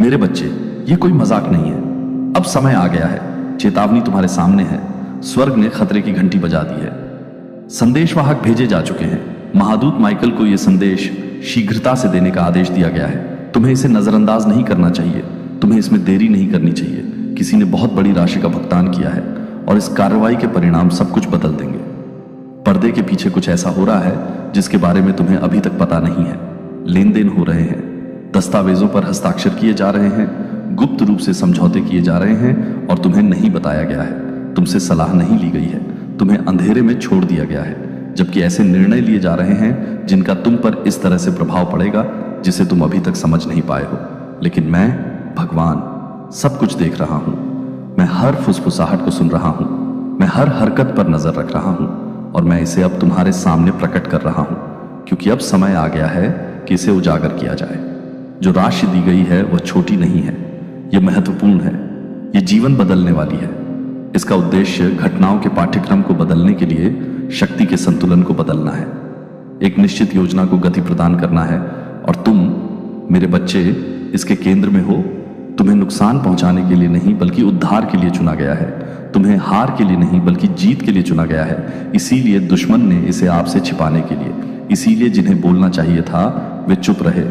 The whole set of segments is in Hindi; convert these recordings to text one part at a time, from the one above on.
मेरे बच्चे, ये कोई मजाक नहीं है। अब समय आ गया है। चेतावनी तुम्हारे सामने है। स्वर्ग ने खतरे की घंटी बजा दी है। संदेशवाहक भेजे जा चुके हैं। महादूत माइकल को यह संदेश शीघ्रता से देने का आदेश दिया गया है। तुम्हें इसे नजरअंदाज नहीं करना चाहिए। तुम्हें इसमें देरी नहीं करनी चाहिए। किसी ने बहुत बड़ी राशि का भुगतान किया है और इस कार्रवाई के परिणाम सब कुछ बदल देंगे। पर्दे के पीछे कुछ ऐसा हो रहा है जिसके बारे में तुम्हें अभी तक पता नहीं है। लेन देन हो रहे हैं, दस्तावेजों पर हस्ताक्षर किए जा रहे हैं, गुप्त रूप से समझौते किए जा रहे हैं और तुम्हें नहीं बताया गया है। तुमसे सलाह नहीं ली गई है। तुम्हें अंधेरे में छोड़ दिया गया है, जबकि ऐसे निर्णय लिए जा रहे हैं जिनका तुम पर इस तरह से प्रभाव पड़ेगा जिसे तुम अभी तक समझ नहीं पाए हो। लेकिन मैं, भगवान, सब कुछ देख रहा हूं। मैं हर फुसफुसाहट को सुन रहा हूं। मैं हर हरकत पर नजर रख रहा हूं और मैं इसे अब तुम्हारे सामने प्रकट कर रहा हूं, क्योंकि अब समय आ गया है कि इसे उजागर किया जाए। जो राशि दी गई है वह छोटी नहीं है, यह महत्वपूर्ण है, यह जीवन बदलने वाली है। इसका उद्देश्य घटनाओं के पाठ्यक्रम को बदलने के लिए शक्ति के संतुलन को बदलना है, एक निश्चित योजना को गति प्रदान करना है। और तुम, मेरे बच्चे, इसके केंद्र में हो। तुम्हें नुकसान पहुंचाने के लिए नहीं बल्कि उद्धार के लिए चुना गया है। तुम्हें हार के लिए नहीं बल्कि जीत के लिए चुना गया है। इसीलिए दुश्मन ने इसे आपसे छिपाने के लिए, इसीलिए जिन्हें बोलना चाहिए था वे चुप रहे।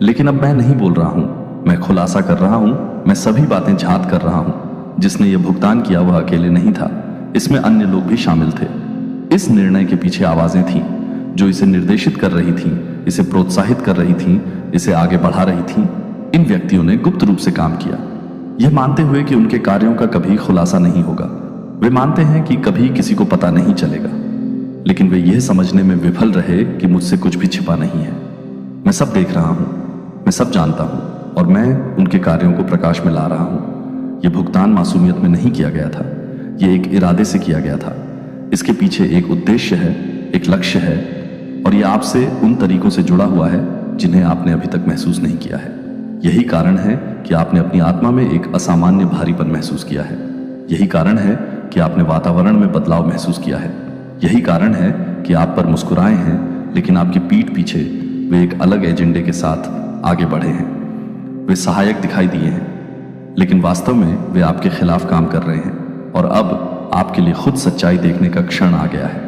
लेकिन अब मैं नहीं बोल रहा हूं, मैं खुलासा कर रहा हूं। मैं सभी बातें झात कर रहा हूं। जिसने यह भुगतान किया वह अकेले नहीं था, इसमें अन्य लोग भी शामिल थे। इस निर्णय के पीछे आवाजें थीं जो इसे निर्देशित कर रही थीं, इसे प्रोत्साहित कर रही थीं, इसे आगे बढ़ा रही थीं। इन व्यक्तियों ने गुप्त रूप से काम किया, यह मानते हुए कि उनके कार्यों का कभी खुलासा नहीं होगा। वे मानते हैं कि कभी किसी को पता नहीं चलेगा, लेकिन वे यह समझने में विफल रहे कि मुझसे कुछ भी छिपा नहीं है। मैं सब देख रहा हूं, मैं सब जानता हूं और मैं उनके कार्यों को प्रकाश में ला रहा हूं। यह भुगतान मासूमियत में नहीं किया गया था, यह एक इरादे से किया गया था। इसके पीछे एक उद्देश्य है, एक लक्ष्य है, और यह आपसे उन तरीकों से जुड़ा हुआ है जिन्हें आपने अभी तक महसूस नहीं किया है। यही कारण है कि आपने अपनी आत्मा में एक असामान्य भारीपन महसूस किया है। यही कारण है कि आपने वातावरण में बदलाव महसूस किया है। यही कारण है कि आप पर मुस्कुराए हैं, लेकिन आपकी पीठ पीछे वे एक अलग एजेंडे के साथ आगे बढ़े हैं। वे सहायक दिखाई दिए हैं, लेकिन वास्तव में वे आपके खिलाफ काम कर रहे हैं। और अब आपके लिए खुद सच्चाई देखने का क्षण आ गया है।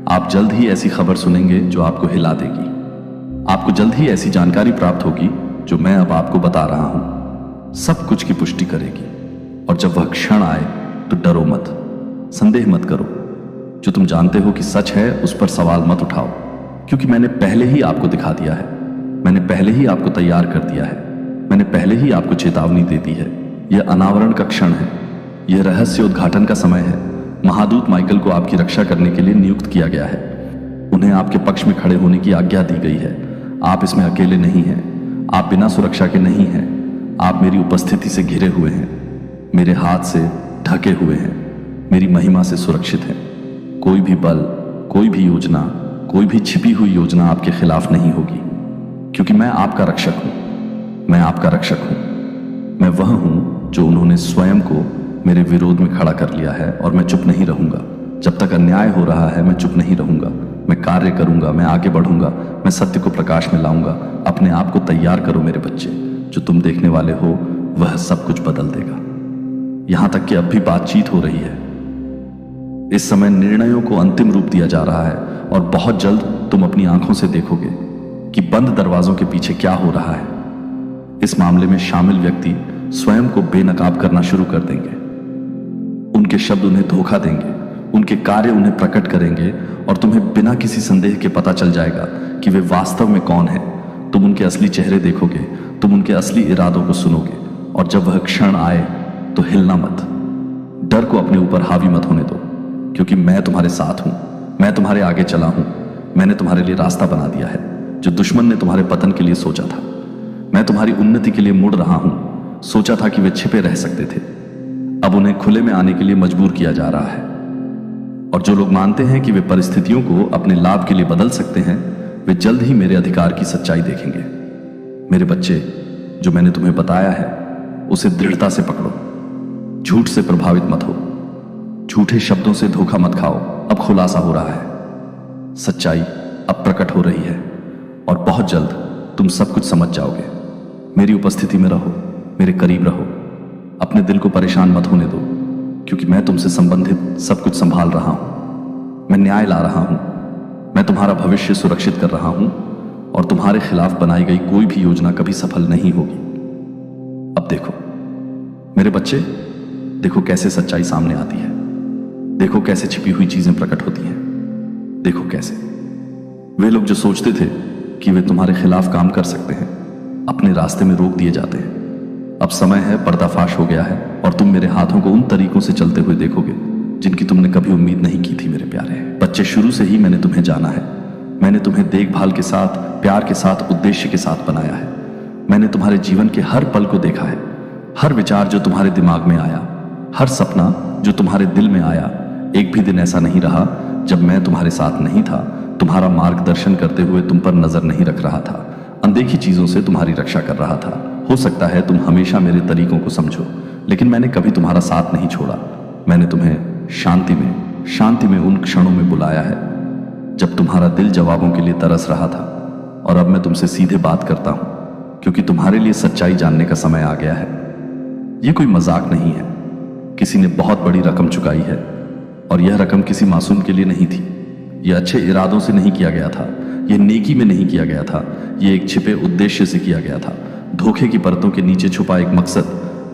आप जल्द ही ऐसी खबर सुनेंगे जो आपको हिला देगी। आपको जल्द ही ऐसी जानकारी प्राप्त होगी जो मैं अब आपको बता रहा हूं, सब कुछ की पुष्टि करेगी। और जब वह क्षण आए तो डरो मत, संदेह मत करो। जो तुम जानते हो कि सच है उस पर सवाल मत उठाओ, क्योंकि मैंने पहले ही आपको दिखा दिया है। मैंने पहले ही आपको तैयार कर दिया है। मैंने पहले ही आपको चेतावनी दे दी है। यह अनावरण का क्षण है, यह रहस्य उद्घाटन का समय है। महादूत माइकल को आपकी रक्षा करने के लिए नियुक्त किया गया है। उन्हें आपके पक्ष में खड़े होने की आज्ञा दी गई है। आप इसमें अकेले नहीं हैं, आप बिना सुरक्षा के नहीं हैं। आप मेरी उपस्थिति से घिरे हुए हैं, मेरे हाथ से ढके हुए हैं, मेरी महिमा से सुरक्षित हैं। कोई भी बल, कोई भी योजना, कोई भी छिपी हुई योजना आपके खिलाफ नहीं होगी, क्योंकि मैं आपका रक्षक हूं। मैं आपका रक्षक हूं। मैं वह हूं जो उन्होंने स्वयं को मेरे विरोध में खड़ा कर लिया है, और मैं चुप नहीं रहूंगा। जब तक अन्याय हो रहा है मैं चुप नहीं रहूंगा। मैं कार्य करूंगा, मैं आगे बढ़ूंगा, मैं सत्य को प्रकाश में लाऊंगा। अपने आप को तैयार करो मेरे बच्चे। जो तुम देखने वाले हो वह सब कुछ बदल देगा। यहां तक कि अब भी बातचीत हो रही है। इस समय निर्णयों को अंतिम रूप दिया जा रहा है, और बहुत जल्द तुम अपनी आंखों से देखोगे कि बंद दरवाजों के पीछे क्या हो रहा है। इस मामले में शामिल व्यक्ति स्वयं को बेनकाब करना शुरू कर देंगे। उनके शब्द उन्हें धोखा देंगे, उनके कार्य उन्हें प्रकट करेंगे, और तुम्हें बिना किसी संदेह के पता चल जाएगा कि वे वास्तव में कौन हैं। तुम उनके असली चेहरे देखोगे, तुम उनके असली इरादों को सुनोगे, और जब वह क्षण आए तो हिलना मत। डर को अपने ऊपर हावी मत होने दो, क्योंकि मैं तुम्हारे साथ हूं। मैं तुम्हारे आगे चला हूं। मैंने तुम्हारे लिए रास्ता बना दिया है जो दुश्मन ने तुम्हारे पतन के लिए सोचा था। मैं तुम्हारी उन्नति के लिए मुड़ रहा हूं। सोचा था कि वे छिपे रह सकते थे, अब उन्हें खुले में आने के लिए मजबूर किया जा रहा है। और जो लोग मानते हैं कि वे परिस्थितियों को अपने लाभ के लिए बदल सकते हैं, वे जल्द ही मेरे अधिकार की सच्चाई देखेंगे। मेरे बच्चे, जो मैंने तुम्हें बताया है उसे दृढ़ता से पकड़ो। झूठ से प्रभावित मत हो, झूठे शब्दों से धोखा मत खाओ। अब खुलासा हो रहा है, सच्चाई अब प्रकट हो रही है, और बहुत जल्द तुम सब कुछ समझ जाओगे। मेरी उपस्थिति में रहो। मेरे करीब रहो, अपने दिल को परेशान मत होने दो, क्योंकि मैं तुमसे संबंधित सब कुछ संभाल रहा हूं। मैं न्याय ला रहा हूं, मैं तुम्हारा भविष्य सुरक्षित कर रहा हूं और तुम्हारे खिलाफ बनाई गई कोई भी योजना कभी सफल नहीं होगी। अब देखो मेरे बच्चे, देखो कैसे सच्चाई सामने आती है, देखो कैसे छिपी हुई चीजें प्रकट होती हैं, देखो कैसे वे लोग जो सोचते थे कि वे तुम्हारे खिलाफ काम कर सकते हैं, अपने रास्ते में रोक दिए जाते हैं। अब समय है, पर्दाफाश हो गया है और तुम मेरे हाथों को उन तरीकों से चलते हुए देखोगे जिनकी तुमने कभी उम्मीद नहीं की थी। मेरे प्यारे बच्चे, शुरू से ही मैंने तुम्हें जाना है। मैंने तुम्हें देखभाल के साथ, प्यार के साथ, उद्देश्य के साथ बनाया है। मैंने तुम्हारे जीवन के हर पल को देखा है, हर विचार जो तुम्हारे दिमाग में आया, हर सपना जो तुम्हारे दिल में आया। एक भी दिन ऐसा नहीं रहा जब मैं तुम्हारे साथ नहीं था, तुम्हारा मार्गदर्शन करते हुए तुम पर नजर नहीं रख रहा था, अनदेखी चीजों से तुम्हारी रक्षा कर रहा था। हो सकता है तुम हमेशा मेरे तरीकों को समझो, लेकिन मैंने कभी तुम्हारा साथ नहीं छोड़ा। मैंने तुम्हें शांति में उन क्षणों में बुलाया है जब तुम्हारा दिल जवाबों के लिए तरस रहा था। और अब मैं तुमसे सीधे बात करता हूं, क्योंकि तुम्हारे लिए सच्चाई जानने का समय आ गया है। यह कोई मजाक नहीं है। किसी ने बहुत बड़ी रकम चुकाई है और यह रकम किसी मासूम के लिए नहीं थी। यह अच्छे इरादों से नहीं किया गया था, यह नेकी में नहीं किया गया था, यह एक छिपे उद्देश्य से किया गया था। धोखे की परतों के नीचे छुपा एक मकसद।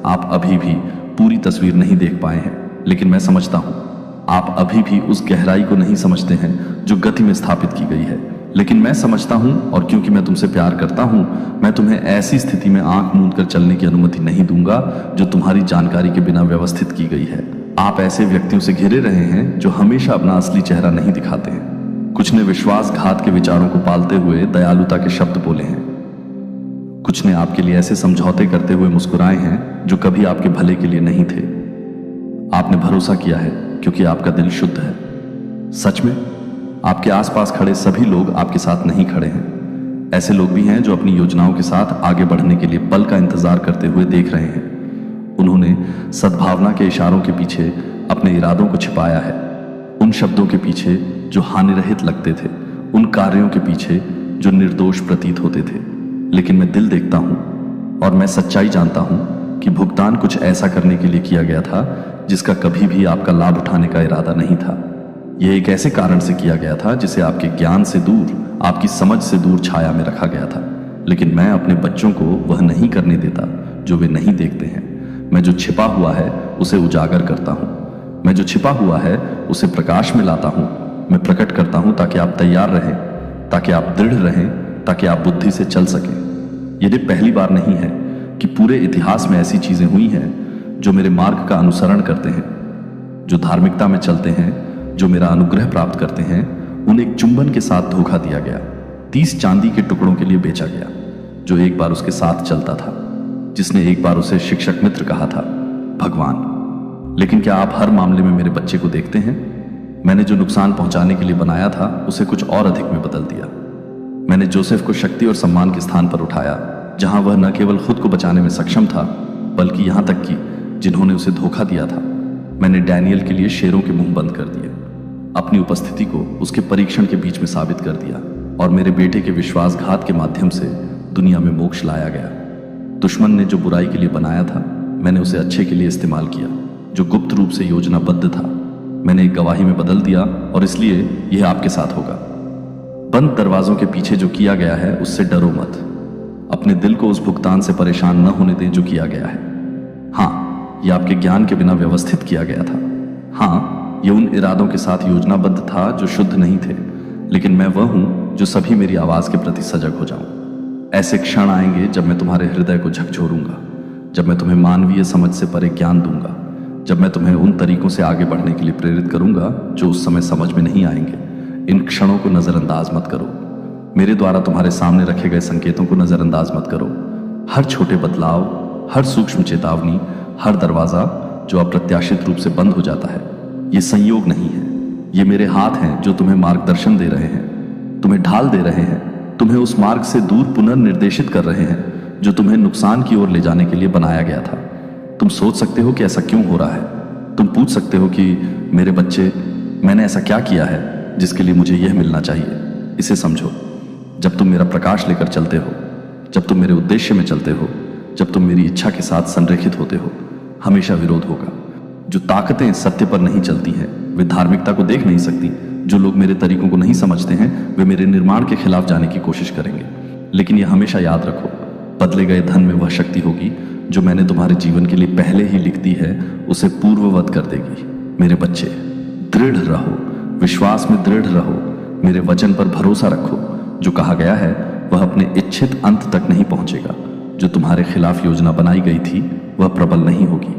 आप अभी भी पूरी तस्वीर नहीं देख पाए हैं, लेकिन मैं समझता हूं। आप अभी भी उस गहराई को नहीं समझते हैं जो गति में स्थापित की गई है, लेकिन मैं समझता हूं। और क्योंकि मैं तुमसे प्यार करता हूं, मैं तुम्हें ऐसी स्थिति में आंख मूंद कर चलने की अनुमति नहीं दूंगा जो तुम्हारी जानकारी के बिना व्यवस्थित की गई है। आप ऐसे व्यक्तियों से घिरे रहे हैं जो हमेशा अपना असली चेहरा नहीं दिखाते हैं। कुछ ने विश्वासघात के विचारों को पालते हुए दयालुता के शब्द बोले हैं। कुछ ने आपके लिए ऐसे समझौते करते हुए मुस्कुराए हैं जो कभी आपके भले के लिए नहीं थे। आपने भरोसा किया है क्योंकि आपका दिल शुद्ध है। सच में आपके आसपास खड़े सभी लोग आपके साथ नहीं खड़े हैं। ऐसे लोग भी हैं जो अपनी योजनाओं के साथ आगे बढ़ने के लिए पल का इंतजार करते हुए देख रहे हैं। उन्होंने सद्भावना के इशारों के पीछे अपने इरादों को छिपाया है, उन शब्दों के पीछे जो हानिरहित लगते थे, उन कार्यों के पीछे जो निर्दोष प्रतीत होते थे। लेकिन मैं दिल देखता हूं और मैं सच्चाई जानता हूं कि भुगतान कुछ ऐसा करने के लिए किया गया था जिसका कभी भी आपका लाभ उठाने का इरादा नहीं था। यह एक ऐसे कारण से किया गया था जिसे आपके ज्ञान से दूर, आपकी समझ से दूर छाया में रखा गया था। लेकिन मैं अपने बच्चों को वह नहीं करने देता जो वे नहीं देखते हैं। मैं जो छिपा हुआ है उसे उजागर करता हूं, मैं जो छिपा हुआ है उसे प्रकाश में लाता हूं, मैं प्रकट करता हूं ताकि आप तैयार रहें, ताकि आप दृढ़ रहें, ताकि आप बुद्धि से चल सकें। यह पहली बार नहीं है कि पूरे इतिहास में ऐसी चीजें हुई हैं जो मेरे मार्ग का अनुसरण करते हैं, जो धार्मिकता में चलते हैं, जो मेरा अनुग्रह प्राप्त करते हैं। उन्हें एक चुंबन के साथ धोखा दिया गया, 30 चांदी के टुकड़ों के लिए बेचा गया। जो एक बार उसके साथ चलता था, जिसने एक बार उसे शिक्षक मित्र कहा था, भगवान। लेकिन क्या आप हर मामले में मेरे बच्चे को देखते हैं? मैंने जो नुकसान पहुंचाने के लिए बनाया था उसे कुछ और अधिक में बदल दिया। मैंने जोसेफ को शक्ति और सम्मान के स्थान पर उठाया, जहां वह न केवल खुद को बचाने में सक्षम था, बल्कि यहां तक कि जिन्होंने उसे धोखा दिया था। मैंने डैनियल के लिए शेरों के मुंह बंद कर दिए, अपनी उपस्थिति को उसके परीक्षण के बीच में साबित कर दिया, और मेरे बेटे के विश्वासघात के माध्यम से दुनिया में मोक्ष लाया गया। दुश्मन ने जो बुराई के लिए बनाया था, मैंने उसे अच्छे के लिए इस्तेमाल किया। जो गुप्त रूप से योजनाबद्ध था, मैंने एक गवाही में बदल दिया, और इसलिए यह आपके साथ होगा। बंद दरवाजों के पीछे जो किया गया है उससे डरो मत। अपने दिल को उस भुगतान से परेशान न होने दें जो किया गया है। हाँ, यह आपके ज्ञान के बिना व्यवस्थित किया गया था। हाँ, यह उन इरादों के साथ योजनाबद्ध था जो शुद्ध नहीं थे। लेकिन मैं वह हूं जो सभी मेरी आवाज के प्रति सजग हो जाऊं। ऐसे क्षण आएंगे जब मैं तुम्हारे हृदय को झकझोरूंगा, जब मैं तुम्हें मानवीय समझ से परे ज्ञान दूंगा, जब मैं तुम्हें उन तरीकों से आगे बढ़ने के लिए प्रेरित करूंगा जो उस समय समझ में नहीं आएंगे। इन क्षणों को नजरअंदाज मत करो। मेरे द्वारा तुम्हारे सामने रखे गए संकेतों को नजरअंदाज मत करो। हर छोटे बदलाव, हर सूक्ष्म चेतावनी, हर दरवाजा जो अप्रत्याशित रूप से बंद हो जाता है, ये संयोग नहीं है। ये मेरे हाथ हैं जो तुम्हें मार्गदर्शन दे रहे हैं, तुम्हें ढाल दे रहे हैं, तुम्हें उस मार्ग से दूर पुनर्निर्देशित कर रहे हैं जो तुम्हें नुकसान की ओर ले जाने के लिए बनाया गया था। तुम सोच सकते हो कि ऐसा क्यों हो रहा है। तुम पूछ सकते हो कि मेरे बच्चे, मैंने ऐसा क्या किया है जिसके लिए मुझे यह मिलना चाहिए। इसे समझो, जब तुम मेरा प्रकाश लेकर चलते हो, जब तुम मेरे उद्देश्य में चलते हो, जब तुम मेरी इच्छा के साथ संरेखित होते हो, हमेशा विरोध होगा। जो ताकतें सत्य पर नहीं चलती हैं वे धार्मिकता को देख नहीं सकती। जो लोग मेरे तरीकों को नहीं समझते हैं वे मेरे निर्माण के खिलाफ जाने की कोशिश करेंगे। लेकिन यह हमेशा याद रखो, बदले गए धन में वह शक्ति होगी जो मैंने तुम्हारे जीवन के लिए पहले ही लिख दी है, उसे पूर्ववत कर देगी। मेरे बच्चे, दृढ़ रहो, विश्वास में दृढ़ रहो, मेरे वचन पर भरोसा रखो। जो कहा गया है वह अपने इच्छित अंत तक नहीं पहुंचेगा। जो तुम्हारे खिलाफ योजना बनाई गई थी वह प्रबल नहीं होगी।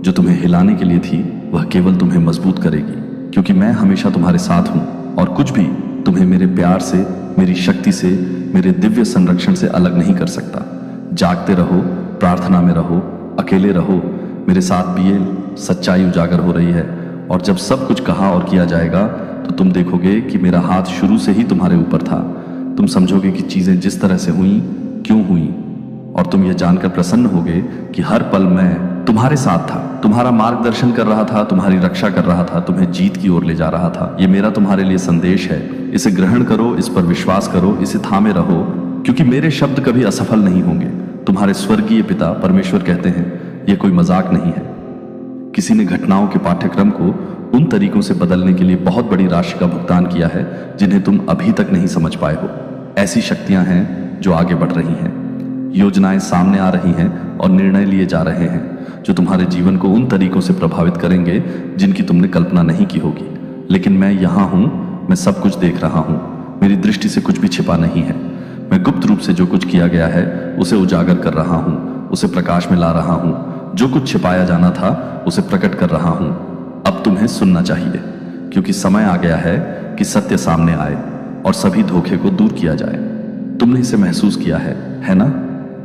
जो तुम्हें हिलाने के लिए थी वह केवल तुम्हें मजबूत करेगी, क्योंकि मैं हमेशा तुम्हारे साथ हूं और कुछ भी तुम्हें मेरे प्यार से, मेरी शक्ति से, मेरे दिव्य संरक्षण से अलग नहीं कर सकता। जागते रहो, प्रार्थना में रहो, अकेले रहो, मेरे साथ पिए। सच्चाई उजागर हो रही है और जब सब कुछ कहा और किया जाएगा तो तुम देखोगे कि मेरा हाथ शुरू से ही तुम्हारे ऊपर था। तुम समझोगे कि चीजें जिस तरह से हुई क्यों हुई, और तुम यह जानकर प्रसन्न होगे कि हर पल मैं तुम्हारे साथ था, तुम्हारा मार्गदर्शन कर रहा था, तुम्हारी रक्षा कर रहा था, तुम्हें जीत की ओर ले जा रहा था। ये मेरा तुम्हारे लिए संदेश है। इसे ग्रहण करो, इस पर विश्वास करो, इसे थामे रहो, क्योंकि मेरे शब्द कभी असफल नहीं होंगे। तुम्हारे स्वर्गीय पिता परमेश्वर कहते हैं, यह कोई मजाक नहीं है। किसी ने घटनाओं के पाठ्यक्रम को उन तरीकों से बदलने के लिए बहुत बड़ी राशि का भुगतान किया है जिन्हें तुम अभी तक नहीं समझ पाए हो। ऐसी शक्तियां हैं जो आगे बढ़ रही हैं, योजनाएं सामने आ रही हैं और निर्णय लिए जा रहे हैं जो तुम्हारे जीवन को उन तरीकों से प्रभावित करेंगे जिनकी तुमने कल्पना नहीं की होगी। लेकिन मैं यहां हूं, मैं सब कुछ देख रहा हूं, मेरी दृष्टि से कुछ भी छिपा नहीं है। मैं गुप्त रूप से जो कुछ किया गया है उसे उजागर कर रहा हूं, उसे प्रकाश में ला रहा हूं। जो कुछ छिपाया जाना था उसे प्रकट कर रहा हूं। अब तुम्हें सुनना चाहिए, क्योंकि समय आ गया है कि सत्य सामने आए और सभी धोखे को दूर किया जाए। तुमने इसे महसूस किया है ना?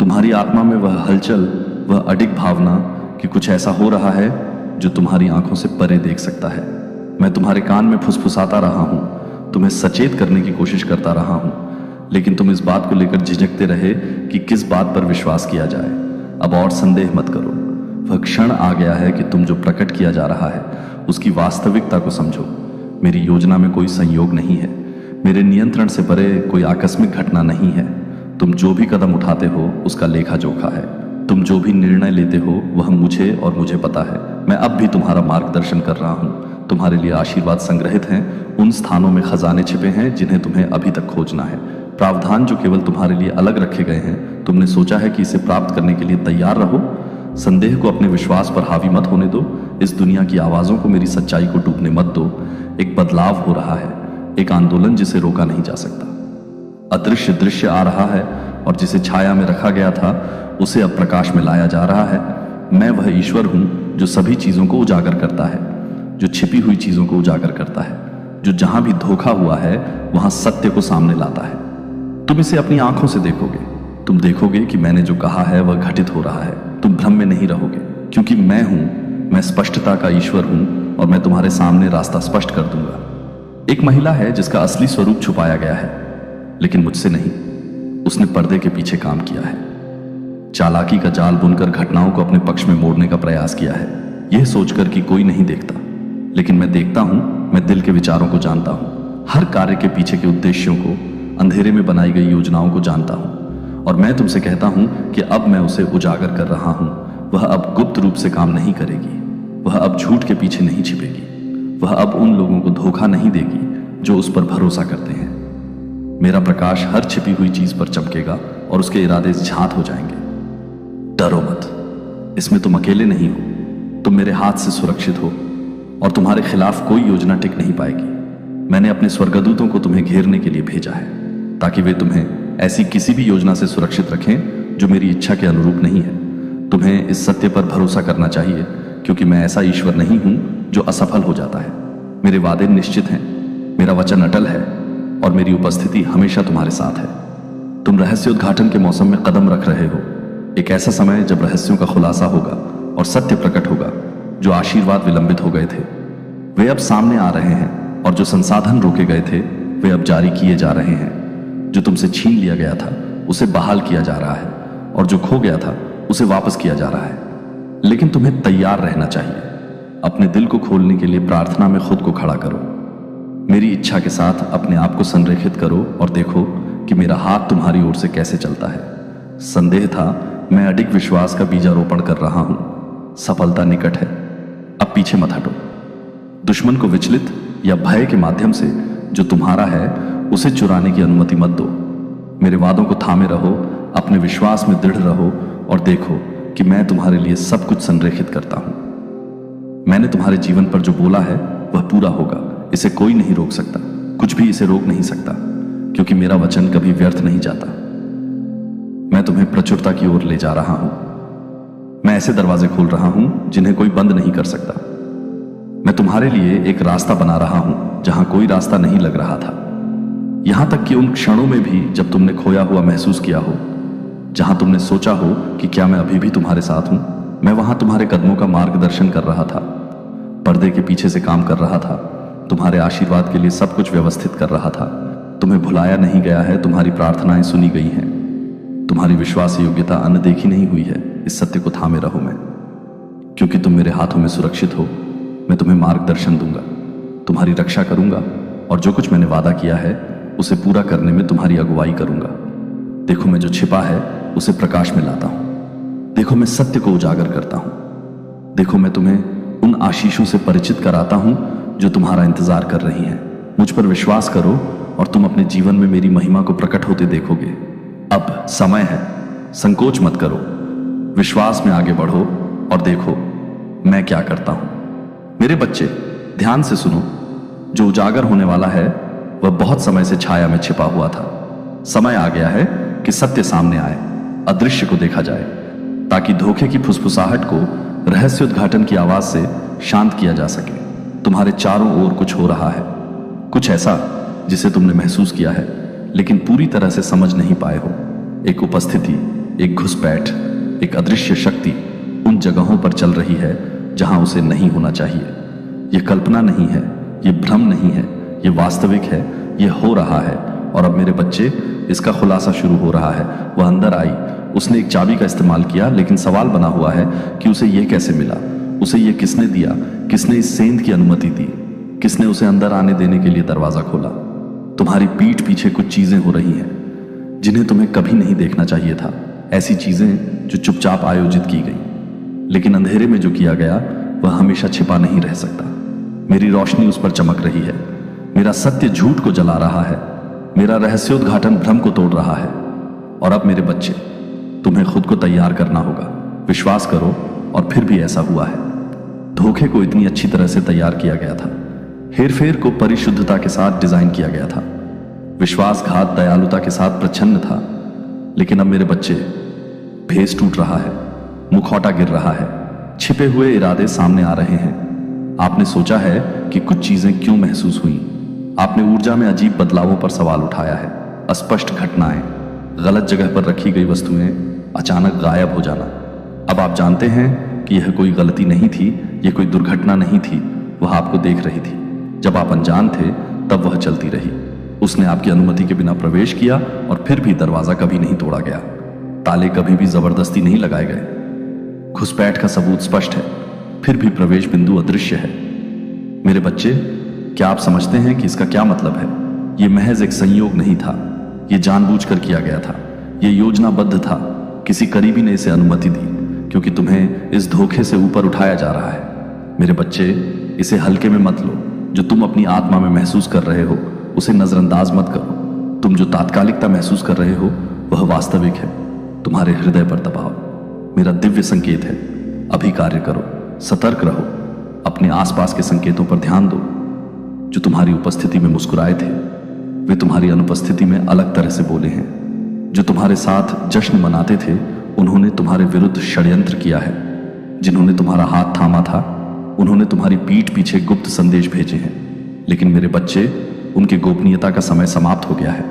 तुम्हारी आत्मा में वह हलचल, वह अडिग भावना कि कुछ ऐसा हो रहा है जो तुम्हारी आंखों से परे देख सकता है। मैं तुम्हारे कान में फुसफुसाता रहा हूं, तुम्हें सचेत करने की कोशिश करता रहा हूं, लेकिन तुम इस बात को लेकर झिझकते रहे कि किस बात पर विश्वास किया जाए। अब और संदेह मत करो। वह क्षण आ गया है कि तुम जो प्रकट किया जा रहा है उसकी वास्तविकता को समझो। मेरी योजना में कोई संयोग नहीं है, मेरे नियंत्रण से परे कोई आकस्मिक घटना नहीं है। तुम जो भी कदम उठाते हो उसका लेखा जोखा है। तुम जो भी निर्णय लेते हो वह मुझे और मुझे पता है। मैं अब भी तुम्हारा मार्गदर्शन कर रहा हूं। तुम्हारे लिए आशीर्वाद संग्रहित हैं, उन स्थानों में खजाने छिपे हैं जिन्हें तुम्हें अभी तक खोजना है। प्रावधान जो केवल तुम्हारे लिए अलग रखे गए हैं, तुमने सोचा है कि इसे प्राप्त करने के लिए तैयार रहो। संदेह को अपने विश्वास पर हावी मत होने दो। इस दुनिया की आवाजों को मेरी सच्चाई को डूबने मत दो। एक बदलाव हो रहा है, एक आंदोलन जिसे रोका नहीं जा सकता। अदृश्य दृश्य आ रहा है और जिसे छाया में रखा गया था उसे अब प्रकाश में लाया जा रहा है। मैं वह ईश्वर हूं जो सभी चीजों को उजागर करता है, जो छिपी हुई चीजों को उजागर करता है, जो जहां भी धोखा हुआ है वहां सत्य को सामने लाता है। तुम इसे अपनी आंखों से देखोगे। तुम देखोगे कि मैंने जो कहा है वह घटित हो रहा है। तुम भ्रम में नहीं रहोगे, क्योंकि मैं हूं, मैं स्पष्टता का ईश्वर हूं और मैं तुम्हारे सामने रास्ता स्पष्ट कर दूंगा। एक महिला है जिसका असली स्वरूप छुपाया गया है, लेकिन मुझसे नहीं। उसने पर्दे के पीछे काम किया है, चालाकी का जाल बुनकर घटनाओं को अपने पक्ष में मोड़ने का प्रयास किया है, यह सोचकर कि कोई नहीं देखता। लेकिन मैं देखता हूं, मैं दिल के विचारों को जानता हूं, हर कार्य के पीछे के उद्देश्यों को, अंधेरे में बनाई गई योजनाओं को जानता हूं। और मैं तुमसे कहता हूं कि अब मैं उसे उजागर कर रहा हूं। वह अब गुप्त रूप से काम नहीं करेगी, वह अब झूठ के पीछे नहीं छिपेगी, वह अब उन लोगों को धोखा नहीं देगी जो उस पर भरोसा करते हैं। मेरा प्रकाश हर छिपी हुई चीज पर चमकेगा और उसके इरादे झांत हो जाएंगे। डरो मत, इसमें तुम अकेले नहीं हो। तुम मेरे हाथ से सुरक्षित हो और तुम्हारे खिलाफ कोई योजना टिक नहीं पाएगी। मैंने अपने स्वर्गदूतों को तुम्हें घेरने के लिए भेजा है, ताकि वे तुम्हें ऐसी किसी भी योजना से सुरक्षित रखें जो मेरी इच्छा के अनुरूप नहीं है। तुम्हें इस सत्य पर भरोसा करना चाहिए, क्योंकि मैं ऐसा ईश्वर नहीं हूं जो असफल हो जाता है। मेरे वादे निश्चित हैं, मेरा वचन अटल है और मेरी उपस्थिति हमेशा तुम्हारे साथ है। तुम रहस्य उद्घाटन के मौसम में कदम रख रहे हो। एक ऐसा समय जब रहस्यों का खुलासा होगा और सत्य प्रकट होगा। जो आशीर्वाद विलंबित हो गए थे वे अब सामने आ रहे हैं, और जो संसाधन रोके गए थे वे अब जारी किए जा रहे हैं। जो तुमसे छीन लिया गया था उसे बहाल किया जा रहा है, और जो खो गया था उसे वापस किया जा रहा है। लेकिन तुम्हें तैयार रहना चाहिए। अपने दिल को खोलने के लिए प्रार्थना में खुद को खड़ा करो। मेरी इच्छा के साथ अपने आप को संरेखित करो और देखो कि मेरा हाथ तुम्हारी ओर से कैसे चलता है। संदेह था मैं अडिग विश्वास का बीजारोपण कर रहा हूं। सफलता निकट है, अब पीछे मत हटो। दुश्मन को विचलित या भय के माध्यम से जो तुम्हारा है उसे चुराने की अनुमति मत दो। मेरे वादों को थामे रहो, अपने विश्वास में दृढ़ रहो और देखो कि मैं तुम्हारे लिए सब कुछ संरेखित करता हूं। मैंने तुम्हारे जीवन पर जो बोला है वह पूरा होगा। इसे कोई नहीं रोक सकता, कुछ भी इसे रोक नहीं सकता, क्योंकि मेरा वचन कभी व्यर्थ नहीं जाता। मैं तुम्हें प्रचुरता की ओर ले जा रहा हूं। मैं ऐसे दरवाजे खोल रहा हूं जिन्हें कोई बंद नहीं कर सकता। मैं तुम्हारे लिए एक रास्ता बना रहा हूं जहां कोई रास्ता नहीं लग रहा था। यहां तक कि उन क्षणों में भी जब तुमने खोया हुआ महसूस किया हो, जहां तुमने सोचा हो कि क्या मैं अभी भी तुम्हारे साथ हूं, मैं वहां तुम्हारे कदमों का मार्गदर्शन कर रहा था, पर्दे के पीछे से काम कर रहा था, तुम्हारे आशीर्वाद के लिए सब कुछ व्यवस्थित कर रहा था। तुम्हें भुलाया नहीं गया है, तुम्हारी प्रार्थनाएं सुनी गई हैं, तुम्हारी विश्वास योग्यता अनदेखी नहीं हुई है। इस सत्य को थामे रहो। मैं, क्योंकि तुम मेरे हाथों में सुरक्षित हो, मैं तुम्हें मार्गदर्शन दूंगा, तुम्हारी रक्षा करूंगा और जो कुछ मैंने वादा किया है उसे पूरा करने में तुम्हारी अगुवाई करूंगा। देखो, मैं जो छिपा है उसे प्रकाश में लाता हूं। देखो, मैं सत्य को उजागर करता हूं। देखो, मैं तुम्हें उन आशीषों से परिचित कराता हूं जो तुम्हारा इंतजार कर रही हैं। मुझ पर विश्वास करो और तुम अपने जीवन में मेरी महिमा को प्रकट होते देखोगे। अब समय है, संकोच मत करो, विश्वास में आगे बढ़ो और देखो मैं क्या करता हूं। मेरे बच्चे, ध्यान से सुनो। जो उजागर होने वाला है वह बहुत समय से छाया में छिपा हुआ था। समय आ गया है कि सत्य सामने आए, अदृश्य को देखा जाए, ताकि धोखे की फुसफुसाहट को रहस्योद्घाटन की आवाज से शांत किया जा सके। तुम्हारे चारों ओर कुछ हो रहा है, कुछ ऐसा जिसे तुमने महसूस किया है लेकिन पूरी तरह से समझ नहीं पाए हो। एक उपस्थिति, एक घुसपैठ, एक अदृश्य शक्ति उन जगहों पर चल रही है जहां उसे नहीं होना चाहिए। यह कल्पना नहीं है, यह भ्रम नहीं है, यह वास्तविक है, यह हो रहा है। और अब मेरे बच्चे, इसका खुलासा शुरू हो रहा है। वह अंदर आई, उसने एक चाबी का इस्तेमाल किया, लेकिन सवाल बना हुआ है कि उसे यह कैसे मिला, उसे यह किसने दिया, किसने इस सेंध की अनुमति दी, किसने उसे अंदर आने देने के लिए दरवाजा खोला। तुम्हारी पीठ पीछे कुछ चीजें हो रही हैं जिन्हें तुम्हें कभी नहीं देखना चाहिए था। ऐसी चीजें जो चुपचाप आयोजित की गई, लेकिन अंधेरे में जो किया गया वह हमेशा छिपा नहीं रह सकता। मेरी रोशनी उस पर चमक रही है, मेरा सत्य झूठ को जला रहा है, मेरा रहस्योद्घाटन भ्रम को तोड़ रहा है। और अब मेरे बच्चे, तुम्हें खुद को तैयार करना होगा। विश्वास करो, और फिर भी ऐसा हुआ है। धोखे को इतनी अच्छी तरह से तैयार किया गया था, हेरफेर को परिशुद्धता के साथ डिजाइन किया गया था, विश्वासघात दयालुता के साथ प्रच्छन्न था। लेकिन अब मेरे बच्चे, भेस टूट रहा है, मुखौटा गिर रहा है, छिपे हुए इरादे सामने आ रहे हैं। आपने सोचा है कि कुछ चीजें क्यों महसूस हुई, आपने ऊर्जा में अजीब बदलावों पर सवाल उठाया है। अस्पष्ट घटनाएं, गलत जगह पर रखी गई वस्तुएं अचानक गायब हो जाना। अब आप जानते हैं कि यह कोई गलती नहीं थी, यह कोई दुर्घटना नहीं थी, वह आपको देख रही थी। जब आप अनजान थे तब वह चलती रही। उसने आपकी अनुमति के बिना प्रवेश किया और फिर भी दरवाजा कभी नहीं तोड़ा गया, ताले कभी भी जबरदस्ती नहीं लगाए गए। घुसपैठ का सबूत स्पष्ट है, फिर भी प्रवेश बिंदु अदृश्य है। मेरे बच्चे, क्या आप समझते हैं कि इसका क्या मतलब है? यह महज एक संयोग नहीं था, यह जानबूझकर किया गया था, यह योजनाबद्ध था। किसी करीबी ने इसे अनुमति दी, क्योंकि तुम्हें इस धोखे से ऊपर उठाया जा रहा है। मेरे बच्चे, इसे हल्के में मत लो। जो तुम अपनी आत्मा में महसूस कर रहे हो उसे नजरअंदाज मत करो। तुम जो तात्कालिकता महसूस कर रहे हो वह वास्तविक है, तुम्हारे हृदय पर दबाव मेरा दिव्य संकेत है। अभी कार्य करो, सतर्क रहो, अपने आसपास के संकेतों पर ध्यान दो। जो तुम्हारी उपस्थिति में मुस्कुराए थे वे तुम्हारी अनुपस्थिति में अलग तरह से बोले हैं। जो तुम्हारे साथ जश्न मनाते थे उन्होंने तुम्हारे विरुद्ध षड्यंत्र किया है। जिन्होंने तुम्हारा हाथ थामा था उन्होंने तुम्हारी पीठ पीछे गुप्त संदेश भेजे हैं। लेकिन मेरे बच्चे, उनकी गोपनीयता का समय समाप्त हो गया है।